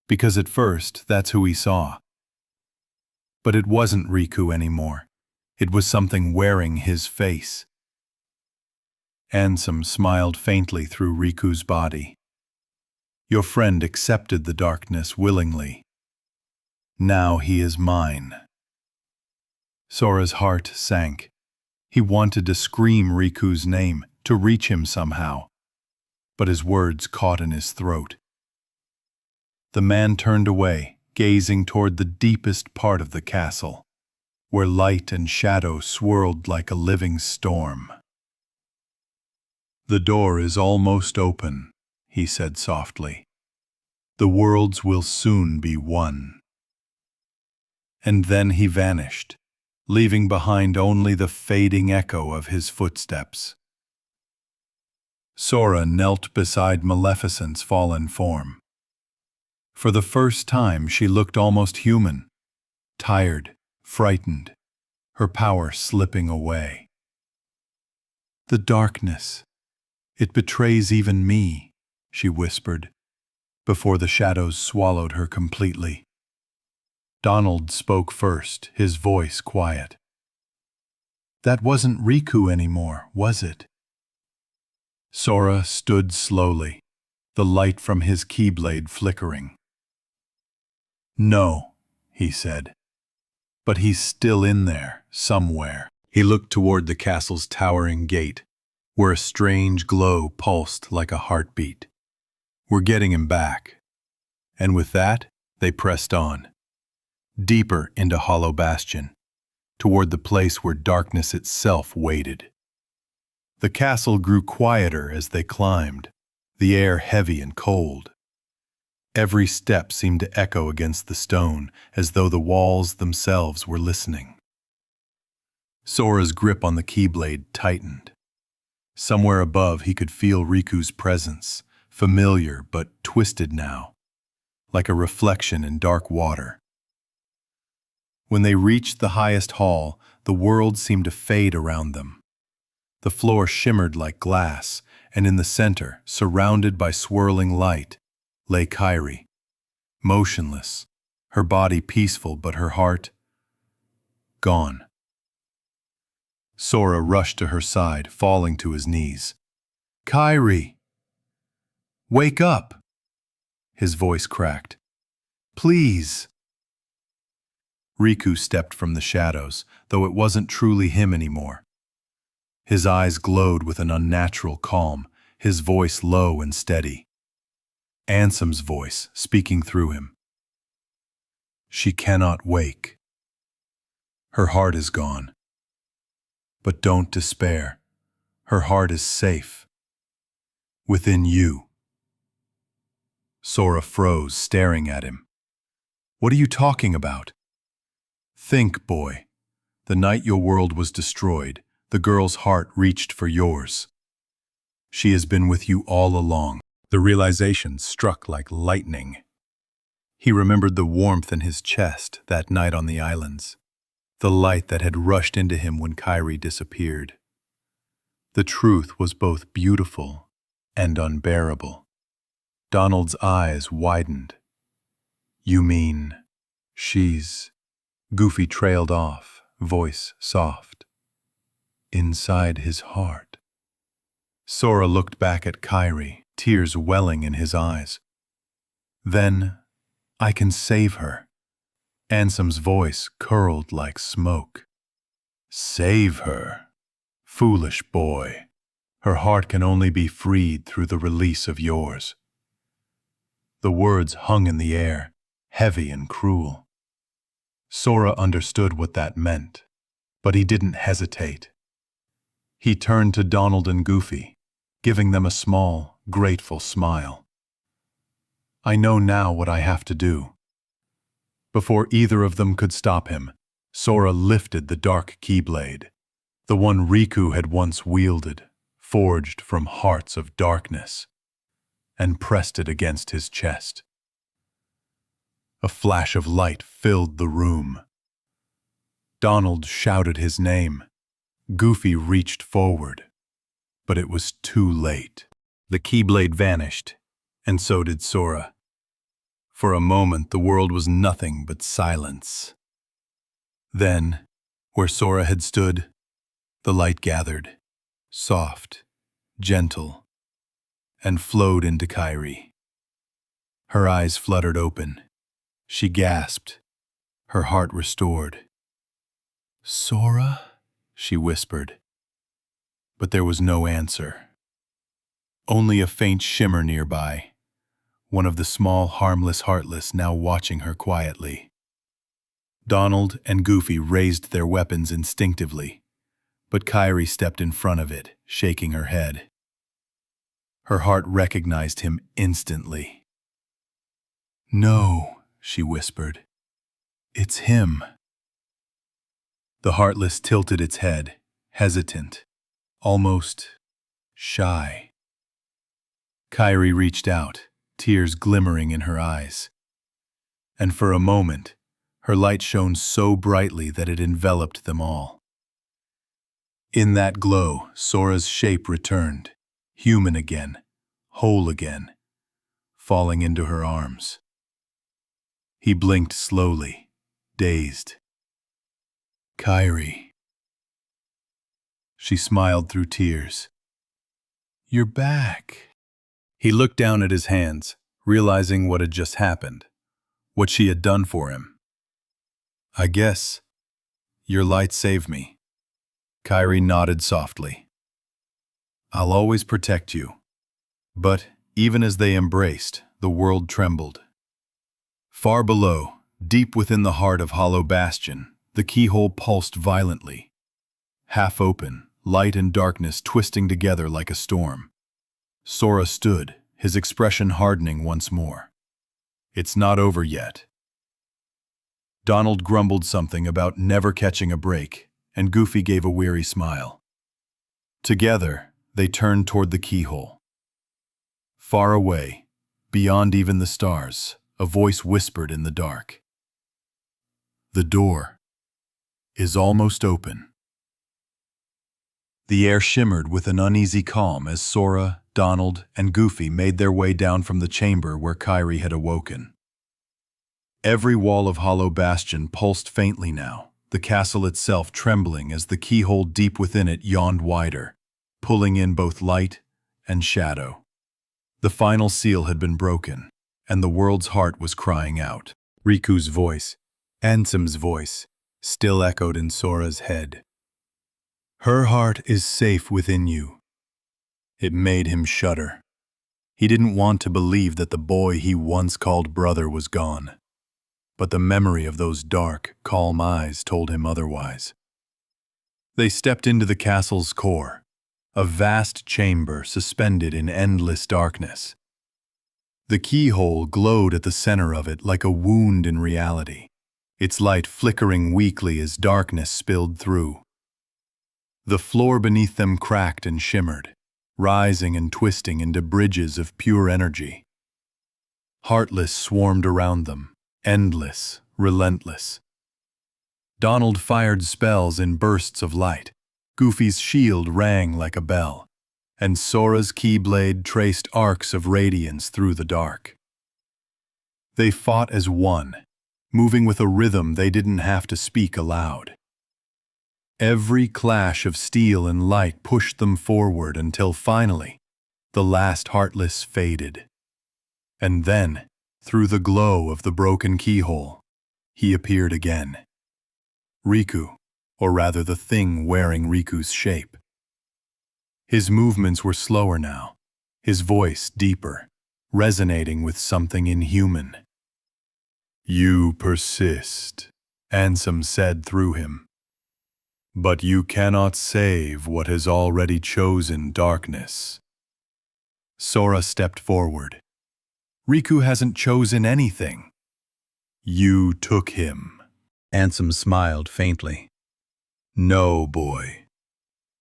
Because at first, that's who he saw. But it wasn't Riku anymore. It was something wearing his face. Ansem smiled faintly through Riku's body. "Your friend accepted the darkness willingly. Now he is mine." Sora's heart sank. He wanted to scream Riku's name, to reach him somehow. But his words caught in his throat. The man turned away, gazing toward the deepest part of the castle, where light and shadow swirled like a living storm. "The door is almost open," he said softly. "The worlds will soon be one." And then he vanished, leaving behind only the fading echo of his footsteps. Sora knelt beside Maleficent's fallen form. For the first time she looked almost human, tired, frightened, her power slipping away. "The darkness, it betrays even me," she whispered, before the shadows swallowed her completely. Donald spoke first, his voice quiet. "That wasn't Riku anymore, was it?" Sora stood slowly, the light from his Keyblade flickering. "No," he said, "but he's still in there, somewhere." He looked toward the castle's towering gate, where a strange glow pulsed like a heartbeat. "We're getting him back." And with that, they pressed on, deeper into Hollow Bastion, toward the place where darkness itself waited. The castle grew quieter as they climbed, the air heavy and cold. Every step seemed to echo against the stone, as though the walls themselves were listening. Sora's grip on the Keyblade tightened. Somewhere above he could feel Riku's presence, familiar but twisted now, like a reflection in dark water. When they reached the highest hall, the world seemed to fade around them. The floor shimmered like glass, and in the center, surrounded by swirling light, lay Kairi, motionless, her body peaceful but her heart gone. Sora rushed to her side, falling to his knees. "Kairi! Wake up!" His voice cracked. "Please!" Riku stepped from the shadows, though it wasn't truly him anymore. His eyes glowed with an unnatural calm, his voice low and steady. Ansem's voice speaking through him. "She cannot wake. Her heart is gone. But don't despair. Her heart is safe. Within you." Sora froze, staring at him. "What are you talking about?" "Think, boy. The night your world was destroyed, the girl's heart reached for yours. She has been with you all along." The realization struck like lightning. He remembered the warmth in his chest that night on the islands, the light that had rushed into him when Kairi disappeared. The truth was both beautiful and unbearable. Donald's eyes widened. "You mean she's..." Goofy trailed off, voice soft. inside his heart. Sora looked back at Kairi, tears welling in his eyes. Then, I can save her. Ansem's voice curled like smoke. Save her? Foolish boy. Her heart can only be freed through the release of yours. The words hung in the air, heavy and cruel. Sora understood what that meant, but he didn't hesitate. He turned to Donald and Goofy, giving them a small, grateful smile. I know now what I have to do. Before either of them could stop him, Sora lifted the dark Keyblade, the one Riku had once wielded, forged from hearts of darkness, and pressed it against his chest. A flash of light filled the room. Donald shouted his name. Goofy reached forward, but it was too late. The Keyblade vanished, and so did Sora. For a moment, the world was nothing but silence. Then, where Sora had stood, the light gathered, soft, gentle, and flowed into Kairi. Her eyes fluttered open. She gasped, her heart restored. Sora? She whispered. But there was no answer. Only a faint shimmer nearby, one of the small, harmless Heartless now watching her quietly. Donald and Goofy raised their weapons instinctively, but Kairi stepped in front of it, shaking her head. Her heart recognized him instantly. No, she whispered. It's him. The Heartless tilted its head, hesitant, almost shy. Kairi reached out, tears glimmering in her eyes. And for a moment, her light shone so brightly that it enveloped them all. In that glow, Sora's shape returned, human again, whole again, falling into her arms. He blinked slowly, dazed. Kairi. She smiled through tears. You're back. He looked down at his hands, realizing what had just happened, what she had done for him. I guess your light saved me. Kairi nodded softly. I'll always protect you. But even as they embraced, the world trembled. Far below, deep within the heart of Hollow Bastion, the keyhole pulsed violently. Half open, light and darkness twisting together like a storm. Sora stood, his expression hardening once more. It's not over yet. Donald grumbled something about never catching a break, and Goofy gave a weary smile. Together, they turned toward the keyhole. Far away, beyond even the stars, a voice whispered in the dark. The door is almost open. The air shimmered with an uneasy calm as Sora, Donald, and Goofy made their way down from the chamber where Kairi had awoken. Every wall of Hollow Bastion pulsed faintly now, the castle itself trembling as the keyhole deep within it yawned wider, pulling in both light and shadow. The final seal had been broken, and the world's heart was crying out. Riku's voice, Ansem's voice, still echoed in Sora's head. Her heart is safe within you. It made him shudder. He didn't want to believe that the boy he once called brother was gone. But the memory of those dark, calm eyes told him otherwise. They stepped into the castle's core, a vast chamber suspended in endless darkness. The keyhole glowed at the center of it like a wound in reality, its light flickering weakly as darkness spilled through. The floor beneath them cracked and shimmered, rising and twisting into bridges of pure energy. Heartless swarmed around them, endless, relentless. Donald fired spells in bursts of light. Goofy's shield rang like a bell, and Sora's Keyblade traced arcs of radiance through the dark. They fought as one, moving with a rhythm they didn't have to speak aloud. Every clash of steel and light pushed them forward until finally, the last Heartless faded. And then, through the glow of the broken keyhole, he appeared again. Riku, or rather the thing wearing Riku's shape. His movements were slower now, his voice deeper, resonating with something inhuman. "You persist," Ansem said through him. "But you cannot save what has already chosen darkness." Sora stepped forward. "Riku hasn't chosen anything." "You took him." Ansem smiled faintly. "No, boy.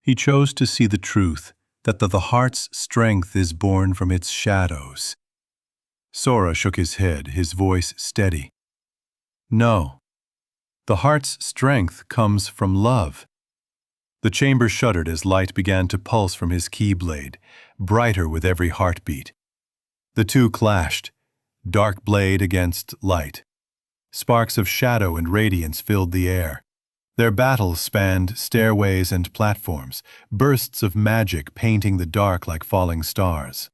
He chose to see the truth, that the heart's strength is born from its shadows." Sora shook his head, his voice steady. "No. The heart's strength comes from love." The chamber shuddered as light began to pulse from his Keyblade, brighter with every heartbeat. The two clashed, dark blade against light. Sparks of shadow and radiance filled the air. Their battles spanned stairways and platforms, bursts of magic painting the dark like falling stars.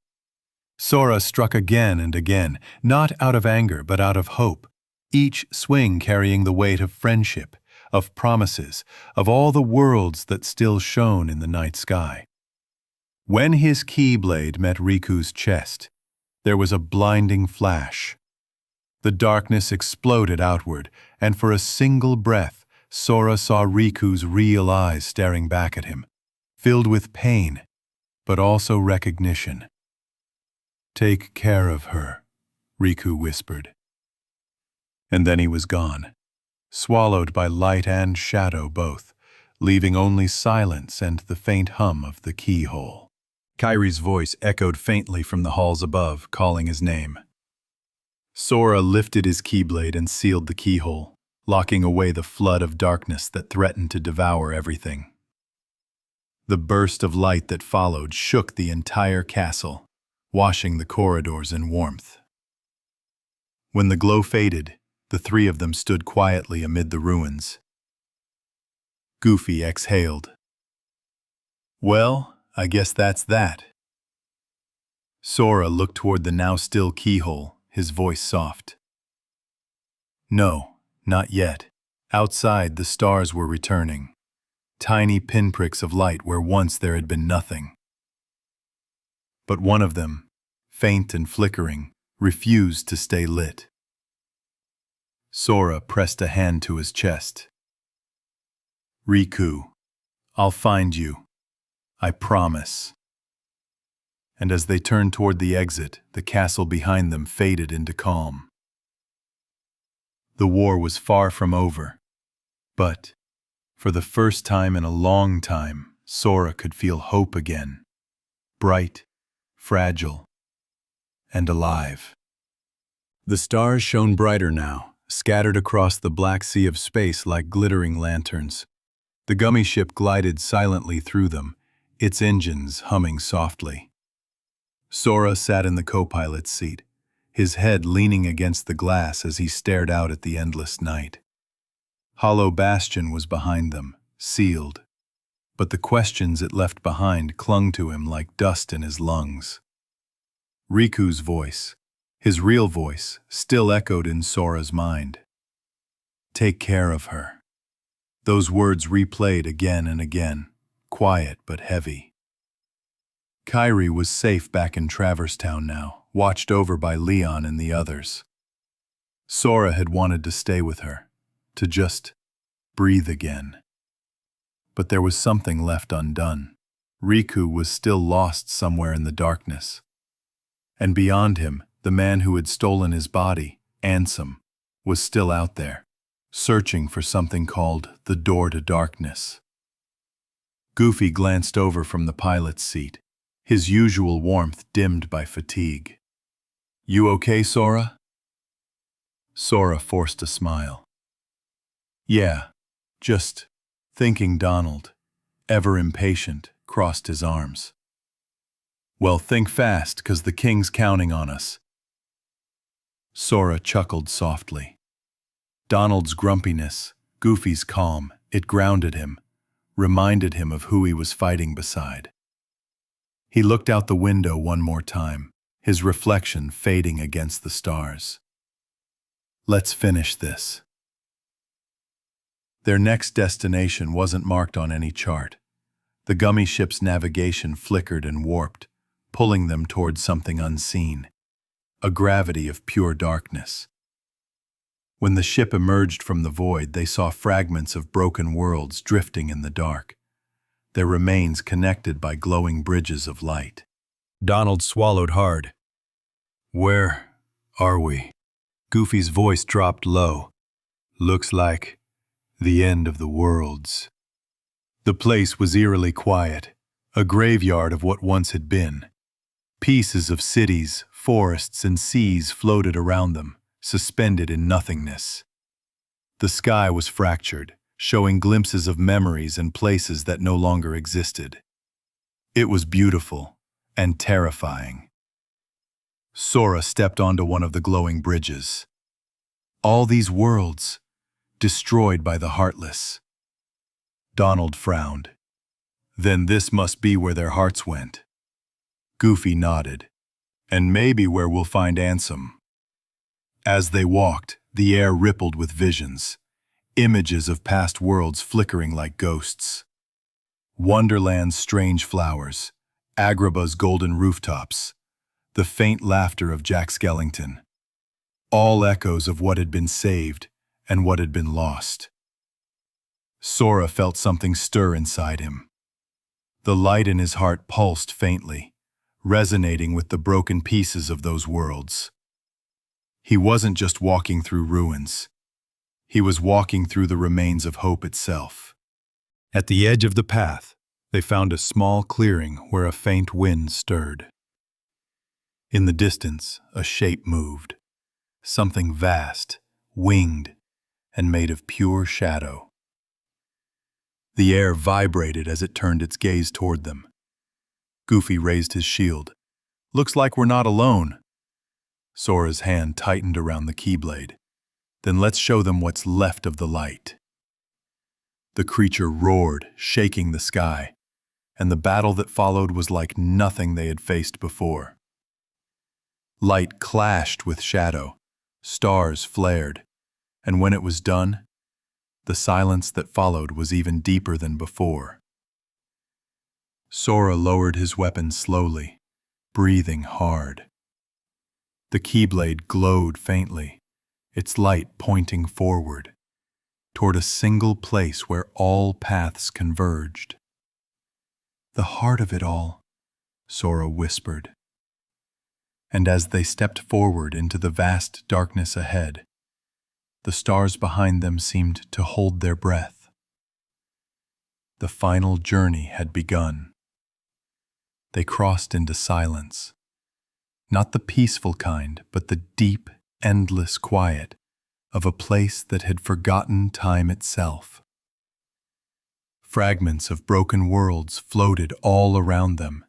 Sora struck again and again, not out of anger but out of hope, each swing carrying the weight of friendship, of promises, of all the worlds that still shone in the night sky. When his Keyblade met Riku's chest, there was a blinding flash. The darkness exploded outward, and for a single breath, Sora saw Riku's real eyes staring back at him, filled with pain, but also recognition. "Take care of her," Riku whispered. And then he was gone, swallowed by light and shadow both, leaving only silence and the faint hum of the keyhole. Kairi's voice echoed faintly from the halls above, calling his name. Sora lifted his Keyblade and sealed the keyhole, locking away the flood of darkness that threatened to devour everything. The burst of light that followed shook the entire castle, washing the corridors in warmth. When the glow faded, the three of them stood quietly amid the ruins. Goofy exhaled. "Well, I guess that's that." Sora looked toward the now still keyhole, his voice soft. "No. Not yet." Outside, the stars were returning, tiny pinpricks of light where once there had been nothing. But one of them, faint and flickering, refused to stay lit. Sora pressed a hand to his chest. "Riku, I'll find you. I promise." And as they turned toward the exit, the castle behind them faded into calm. The war was far from over, but, for the first time in a long time, Sora could feel hope again, bright, fragile, and alive. The stars shone brighter now, scattered across the black sea of space like glittering lanterns. The gummy ship glided silently through them, its engines humming softly. Sora sat in the co-pilot's seat, his head leaning against the glass as he stared out at the endless night. Hollow Bastion was behind them, sealed, but the questions it left behind clung to him like dust in his lungs. Riku's voice, his real voice, still echoed in Sora's mind. "Take care of her." Those words replayed again and again, quiet but heavy. Kairi was safe back in Traverse Town now, watched over by Leon and the others. Sora had wanted to stay with her, to just breathe again. But there was something left undone. Riku was still lost somewhere in the darkness. And beyond him, the man who had stolen his body, Ansem, was still out there, searching for something called the Door to Darkness. Goofy glanced over from the pilot's seat, his usual warmth dimmed by fatigue. "You okay, Sora?" Sora forced a smile. "Yeah, just thinking." Donald, ever impatient, crossed his arms. "Well, think fast, 'cause the king's counting on us." Sora chuckled softly. Donald's grumpiness, Goofy's calm, it grounded him, reminded him of who he was fighting beside. He looked out the window one more time, his reflection fading against the stars. Let's finish this. Their next destination wasn't marked on any chart. The gummy ship's navigation flickered and warped, pulling them towards something unseen, a gravity of pure darkness. When the ship emerged from the void, they saw fragments of broken worlds drifting in the dark, their remains connected by glowing bridges of light. Donald swallowed hard. Where are we? Goofy's voice dropped low. Looks like the end of the worlds. The place was eerily quiet, a graveyard of what once had been. Pieces of cities, forests, and seas floated around them, suspended in nothingness. The sky was fractured, showing glimpses of memories and places that no longer existed. It was beautiful and terrifying. Sora stepped onto one of the glowing bridges. All these worlds, destroyed by the Heartless. Donald frowned. Then this must be where their hearts went. Goofy nodded. And maybe where we'll find Ansem. As they walked, the air rippled with visions, images of past worlds flickering like ghosts. Wonderland's strange flowers, Agrabah's golden rooftops, the faint laughter of Jack Skellington. All echoes of what had been saved and what had been lost. Sora felt something stir inside him. The light in his heart pulsed faintly, resonating with the broken pieces of those worlds. He wasn't just walking through ruins. He was walking through the remains of hope itself. At the edge of the path, they found a small clearing where a faint wind stirred. In the distance, a shape moved. Something vast, winged, and made of pure shadow. The air vibrated as it turned its gaze toward them. Goofy raised his shield. Looks like we're not alone. Sora's hand tightened around the Keyblade. Then let's show them what's left of the light. The creature roared, shaking the sky, and the battle that followed was like nothing they had faced before. Light clashed with shadow, stars flared, and when it was done, the silence that followed was even deeper than before. Sora lowered his weapon slowly, breathing hard. The Keyblade glowed faintly, its light pointing forward, toward a single place where all paths converged. The heart of it all, Sora whispered. And as they stepped forward into the vast darkness ahead, the stars behind them seemed to hold their breath. The final journey had begun. They crossed into silence. Not the peaceful kind, but the deep, endless quiet of a place that had forgotten time itself. Fragments of broken worlds floated all around them.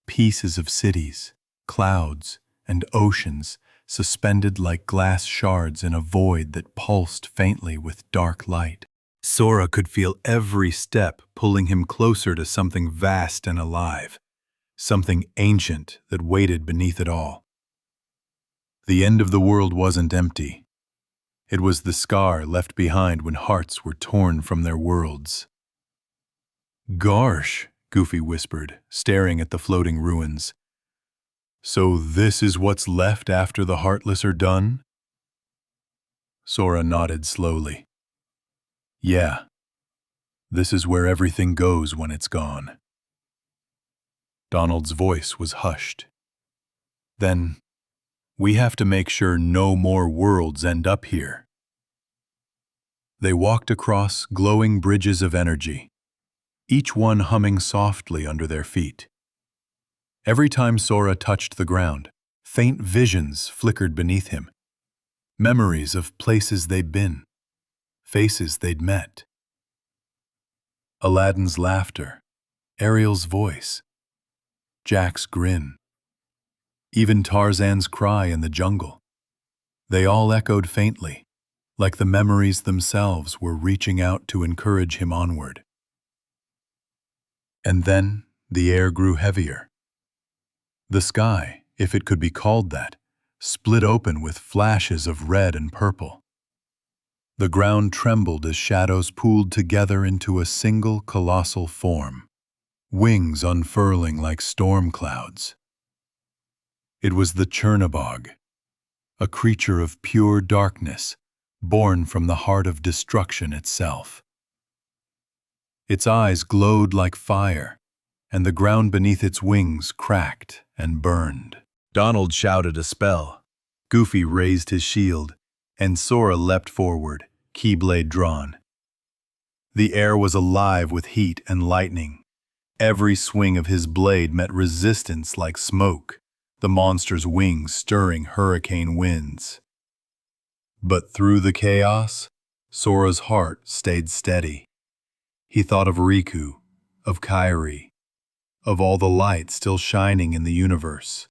Pieces of cities, clouds, and oceans suspended like glass shards in a void that pulsed faintly with dark light. Sora could feel every step pulling him closer to something vast and alive, something ancient that waited beneath it all. The end of the world wasn't empty. It was the scar left behind when hearts were torn from their worlds. Gosh, Goofy whispered, staring at the floating ruins. So this is what's left after the Heartless are done? Sora nodded slowly. Yeah, this is where everything goes when it's gone. Donald's voice was hushed. Then, we have to make sure no more worlds end up here. They walked across glowing bridges of energy, each one humming softly under their feet. Every time Sora touched the ground, faint visions flickered beneath him. Memories of places they'd been, faces they'd met. Aladdin's laughter, Ariel's voice, Jack's grin, even Tarzan's cry in the jungle. They all echoed faintly, like the memories themselves were reaching out to encourage him onward. And then the air grew heavier. The sky, if it could be called that, split open with flashes of red and purple. The ground trembled as shadows pooled together into a single colossal form, wings unfurling like storm clouds. It was the Chernabog, a creature of pure darkness, born from the heart of destruction itself. Its eyes glowed like fire, and the ground beneath its wings cracked and burned. Donald shouted a spell. Goofy raised his shield, and Sora leapt forward, Keyblade drawn. The air was alive with heat and lightning. Every swing of his blade met resistance like smoke, the monster's wings stirring hurricane winds. But through the chaos, Sora's heart stayed steady. He thought of Riku, of Kairi, of all the light still shining in the universe.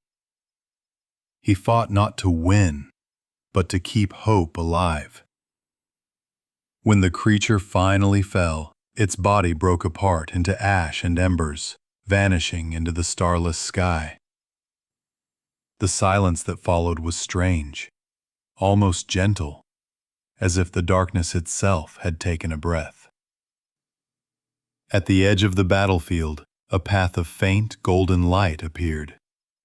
He fought not to win, but to keep hope alive. When the creature finally fell, its body broke apart into ash and embers, vanishing into the starless sky. The silence that followed was strange, almost gentle, as if the darkness itself had taken a breath. At the edge of the battlefield, a path of faint golden light appeared,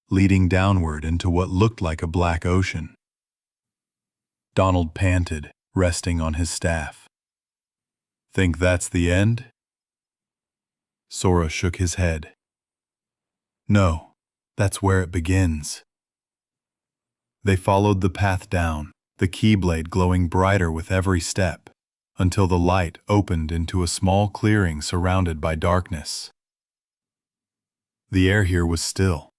leading downward into what looked like a black ocean. Donald panted, resting on his staff. "Think that's the end?" Sora shook his head. "No, that's where it begins." They followed the path down, the Keyblade glowing brighter with every step, until the light opened into a small clearing surrounded by darkness. The air here was still,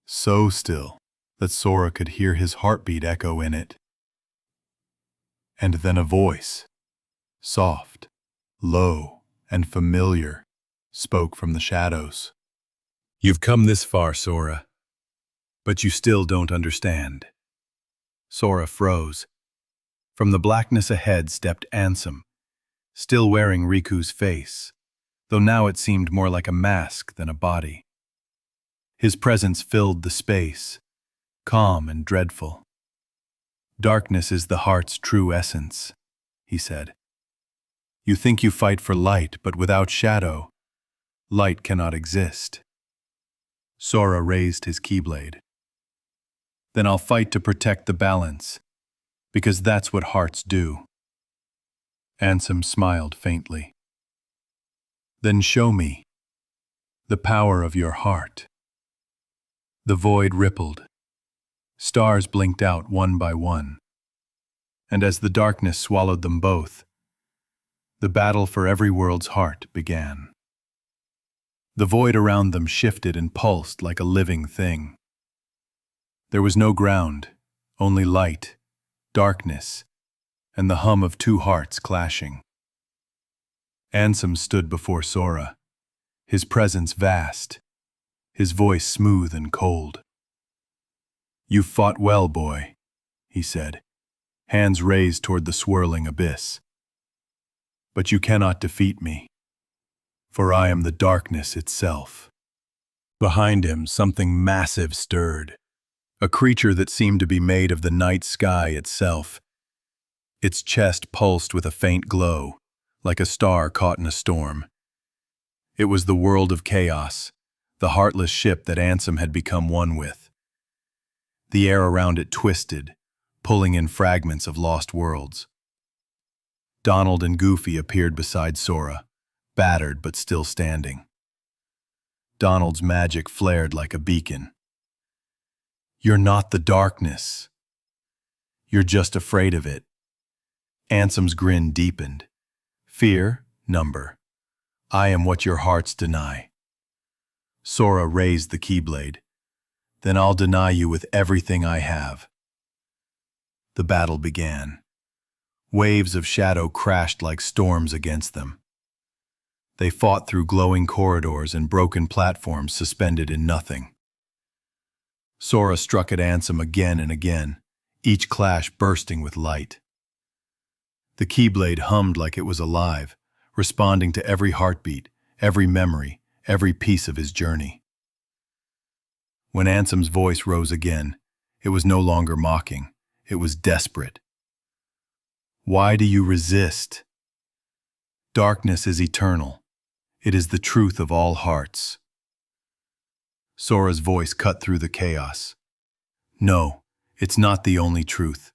so still that Sora could hear his heartbeat echo in it. And then a voice, soft, low, and familiar, spoke from the shadows. "You've come this far, Sora, but you still don't understand." Sora froze. From the blackness ahead stepped Ansem, still wearing Riku's face, though now it seemed more like a mask than a body. His presence filled the space, calm and dreadful. "Darkness is the heart's true essence," he said. "You think you fight for light, but without shadow, light cannot exist." Sora raised his Keyblade. "Then I'll fight to protect the balance, because that's what hearts do." Ansem smiled faintly. "Then show me the power of your heart." The void rippled. Stars blinked out one by one. And as the darkness swallowed them both, the battle for every world's heart began. The void around them shifted and pulsed like a living thing. There was no ground, only light, darkness, and the hum of two hearts clashing. Ansem stood before Sora, his presence vast, his voice smooth and cold. "You've fought well, boy," he said, hands raised toward the swirling abyss. "But you cannot defeat me, for I am the darkness itself." Behind him, something massive stirred, a creature that seemed to be made of the night sky itself. Its chest pulsed with a faint glow, like a star caught in a storm. It was the world of chaos, the heartless ship that Ansem had become one with. The air around it twisted, pulling in fragments of lost worlds. Donald and Goofy appeared beside Sora, battered but still standing. Donald's magic flared like a beacon. "You're not the darkness. You're just afraid of it." Ansem's grin deepened. "Fear, number. I am what your hearts deny." Sora raised the Keyblade. "Then I'll deny you with everything I have." The battle began. Waves of shadow crashed like storms against them. They fought through glowing corridors and broken platforms suspended in nothing. Sora struck at Ansem again and again, each clash bursting with light. The Keyblade hummed like it was alive, responding to every heartbeat, every memory, every piece of his journey. When Ansem's voice rose again, it was no longer mocking, it was desperate. Why do you resist? Darkness is eternal. It is the truth of all hearts. Sora's voice cut through the chaos. No, it's not the only truth.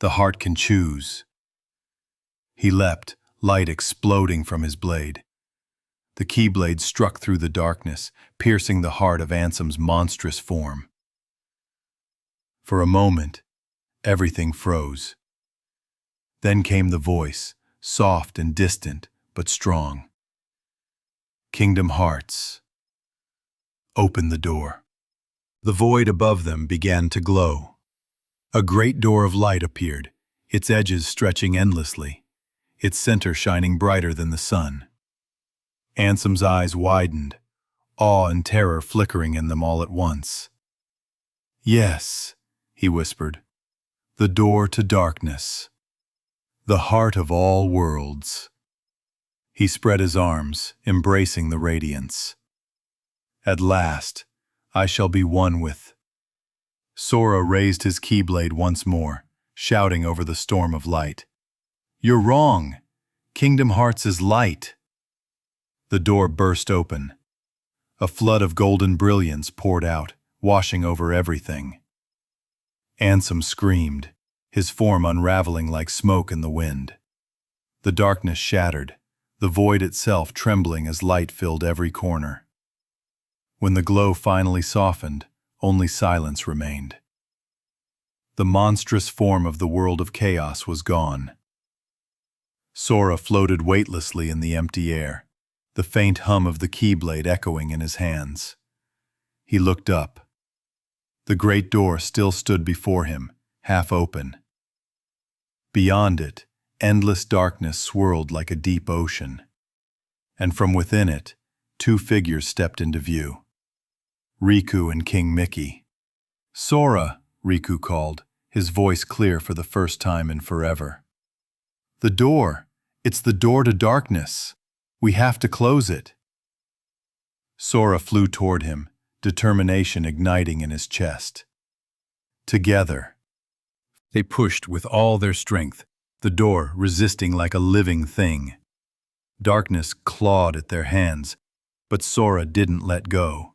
The heart can choose. He leapt, light exploding from his blade. The Keyblade struck through the darkness, piercing the heart of Ansem's monstrous form. For a moment, everything froze. Then came the voice, soft and distant, but strong. Kingdom Hearts. Open the door. The void above them began to glow. A great door of light appeared, its edges stretching endlessly, its center shining brighter than the sun. Ansem's eyes widened, awe and terror flickering in them all at once. Yes, he whispered, the door to darkness. The heart of all worlds. He spread his arms, embracing the radiance. At last, I shall be one with. Sora raised his Keyblade once more, shouting over the storm of light. You're wrong. Kingdom Hearts is light. The door burst open. A flood of golden brilliance poured out, washing over everything. Ansem screamed, his form unraveling like smoke in the wind. The darkness shattered, the void itself trembling as light filled every corner. When the glow finally softened, only silence remained. The monstrous form of the world of chaos was gone. Sora floated weightlessly in the empty air, the faint hum of the Keyblade echoing in his hands. He looked up. The great door still stood before him, half open. Beyond it, endless darkness swirled like a deep ocean. And from within it, two figures stepped into view. Riku and King Mickey. Sora, Riku called, his voice clear for the first time in forever. The door! It's the door to darkness! We have to close it! Sora flew toward him, determination igniting in his chest. Together. They pushed with all their strength, the door resisting like a living thing. Darkness clawed at their hands, but Sora didn't let go.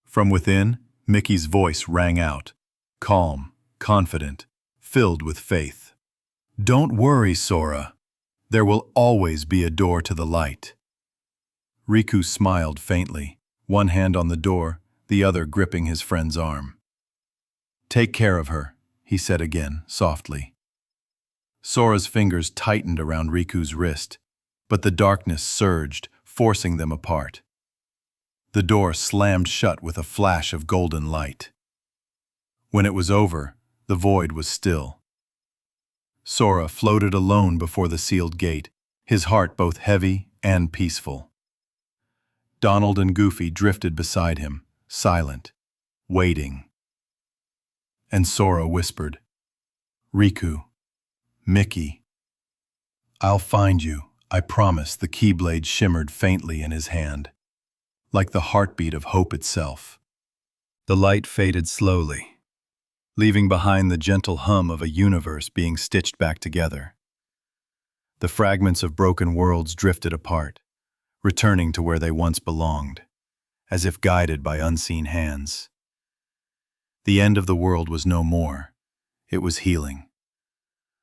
From within, Mickey's voice rang out, calm, confident, filled with faith. Don't worry, Sora. There will always be a door to the light. Riku smiled faintly, one hand on the door, the other gripping his friend's arm. Take care of her, he said again, softly. Sora's fingers tightened around Riku's wrist, but the darkness surged, forcing them apart. The door slammed shut with a flash of golden light. When it was over, the void was still. Sora floated alone before the sealed gate, his heart both heavy and peaceful. Donald and Goofy drifted beside him, silent, waiting. And Sora whispered, Riku, Mickey, I'll find you, I promise. The Keyblade shimmered faintly in his hand, like the heartbeat of hope itself. The light faded slowly, leaving behind the gentle hum of a universe being stitched back together. The fragments of broken worlds drifted apart, returning to where they once belonged, as if guided by unseen hands. The end of the world was no more. It was healing.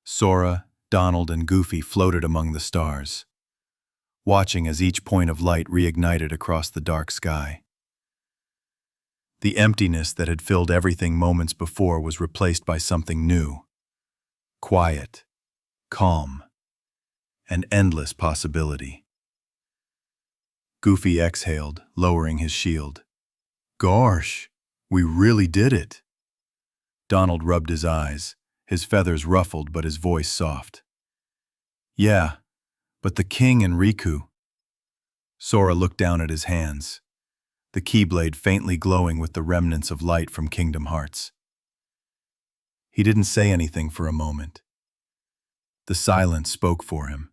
Sora, Donald, and Goofy floated among the stars, watching as each point of light reignited across the dark sky. The emptiness that had filled everything moments before was replaced by something new. Quiet, calm, and endless possibility. Goofy exhaled, lowering his shield. Gosh, we really did it. Donald rubbed his eyes, his feathers ruffled but his voice soft. Yeah, but the king and Riku. Sora looked down at his hands, the Keyblade faintly glowing with the remnants of light from Kingdom Hearts. He didn't say anything for a moment. The silence spoke for him.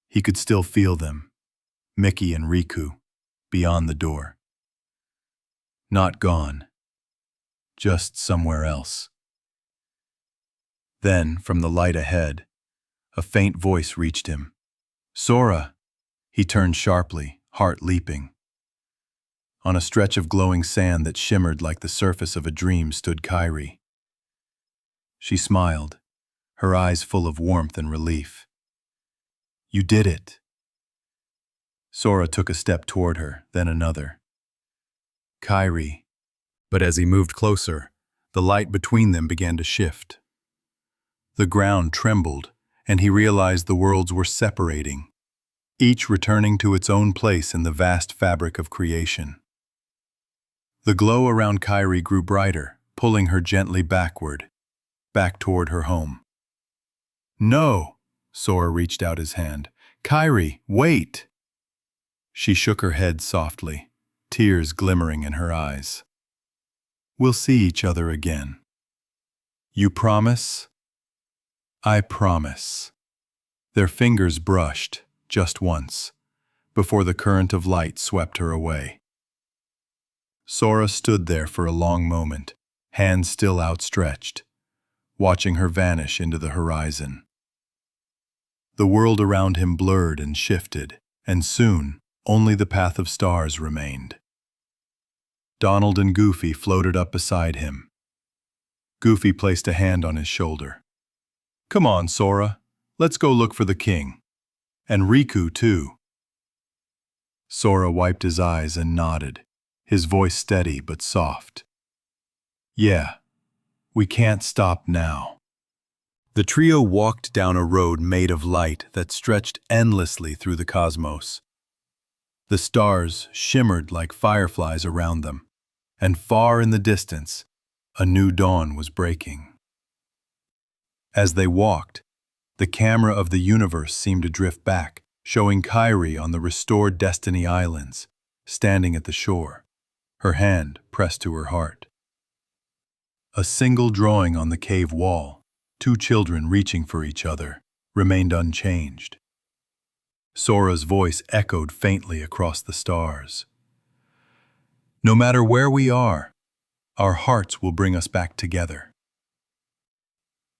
He could still feel them, Mickey and Riku, beyond the door. Not gone, just somewhere else. Then, from the light ahead, a faint voice reached him. "Sora!" He turned sharply, heart leaping. On a stretch of glowing sand that shimmered like the surface of a dream stood Kairi. She smiled, her eyes full of warmth and relief. "You did it." Sora took a step toward her, then another. "Kairi." But as he moved closer, the light between them began to shift. The ground trembled, and he realized the worlds were separating, each returning to its own place in the vast fabric of creation. The glow around Kairi grew brighter, pulling her gently backward, back toward her home. "No!" Sora reached out his hand. "Kairi, wait!" She shook her head softly, tears glimmering in her eyes. "We'll see each other again." "You promise?" "I promise." Their fingers brushed, just once, before the current of light swept her away. Sora stood there for a long moment, hands still outstretched, watching her vanish into the horizon. The world around him blurred and shifted, and soon only the path of stars remained. Donald and Goofy floated up beside him. Goofy placed a hand on his shoulder. "Come on, Sora, let's go look for the king. And Riku, too." Sora wiped his eyes and nodded, his voice steady but soft. "Yeah, we can't stop now." The trio walked down a road made of light that stretched endlessly through the cosmos. The stars shimmered like fireflies around them, and far in the distance, a new dawn was breaking. As they walked, the camera of the universe seemed to drift back, showing Kairi on the restored Destiny Islands, standing at the shore, her hand pressed to her heart. A single drawing on the cave wall, two children reaching for each other, remained unchanged. Sora's voice echoed faintly across the stars. "No matter where we are, our hearts will bring us back together."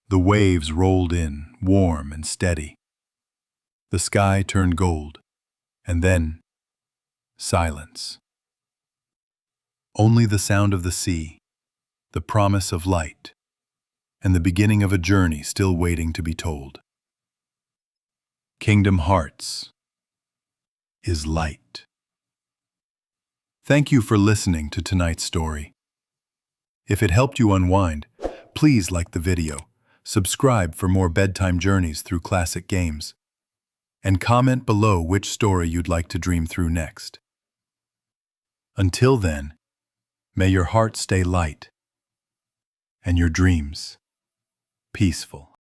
The waves rolled in, warm and steady. The sky turned gold, and then silence. Only the sound of the sea, the promise of light, and the beginning of a journey still waiting to be told. Kingdom Hearts is light. Thank you for listening to tonight's story. If it helped you unwind, please like the video, subscribe for more bedtime journeys through classic games, and comment below which story you'd like to dream through next. Until then, may your heart stay light and your dreams peaceful.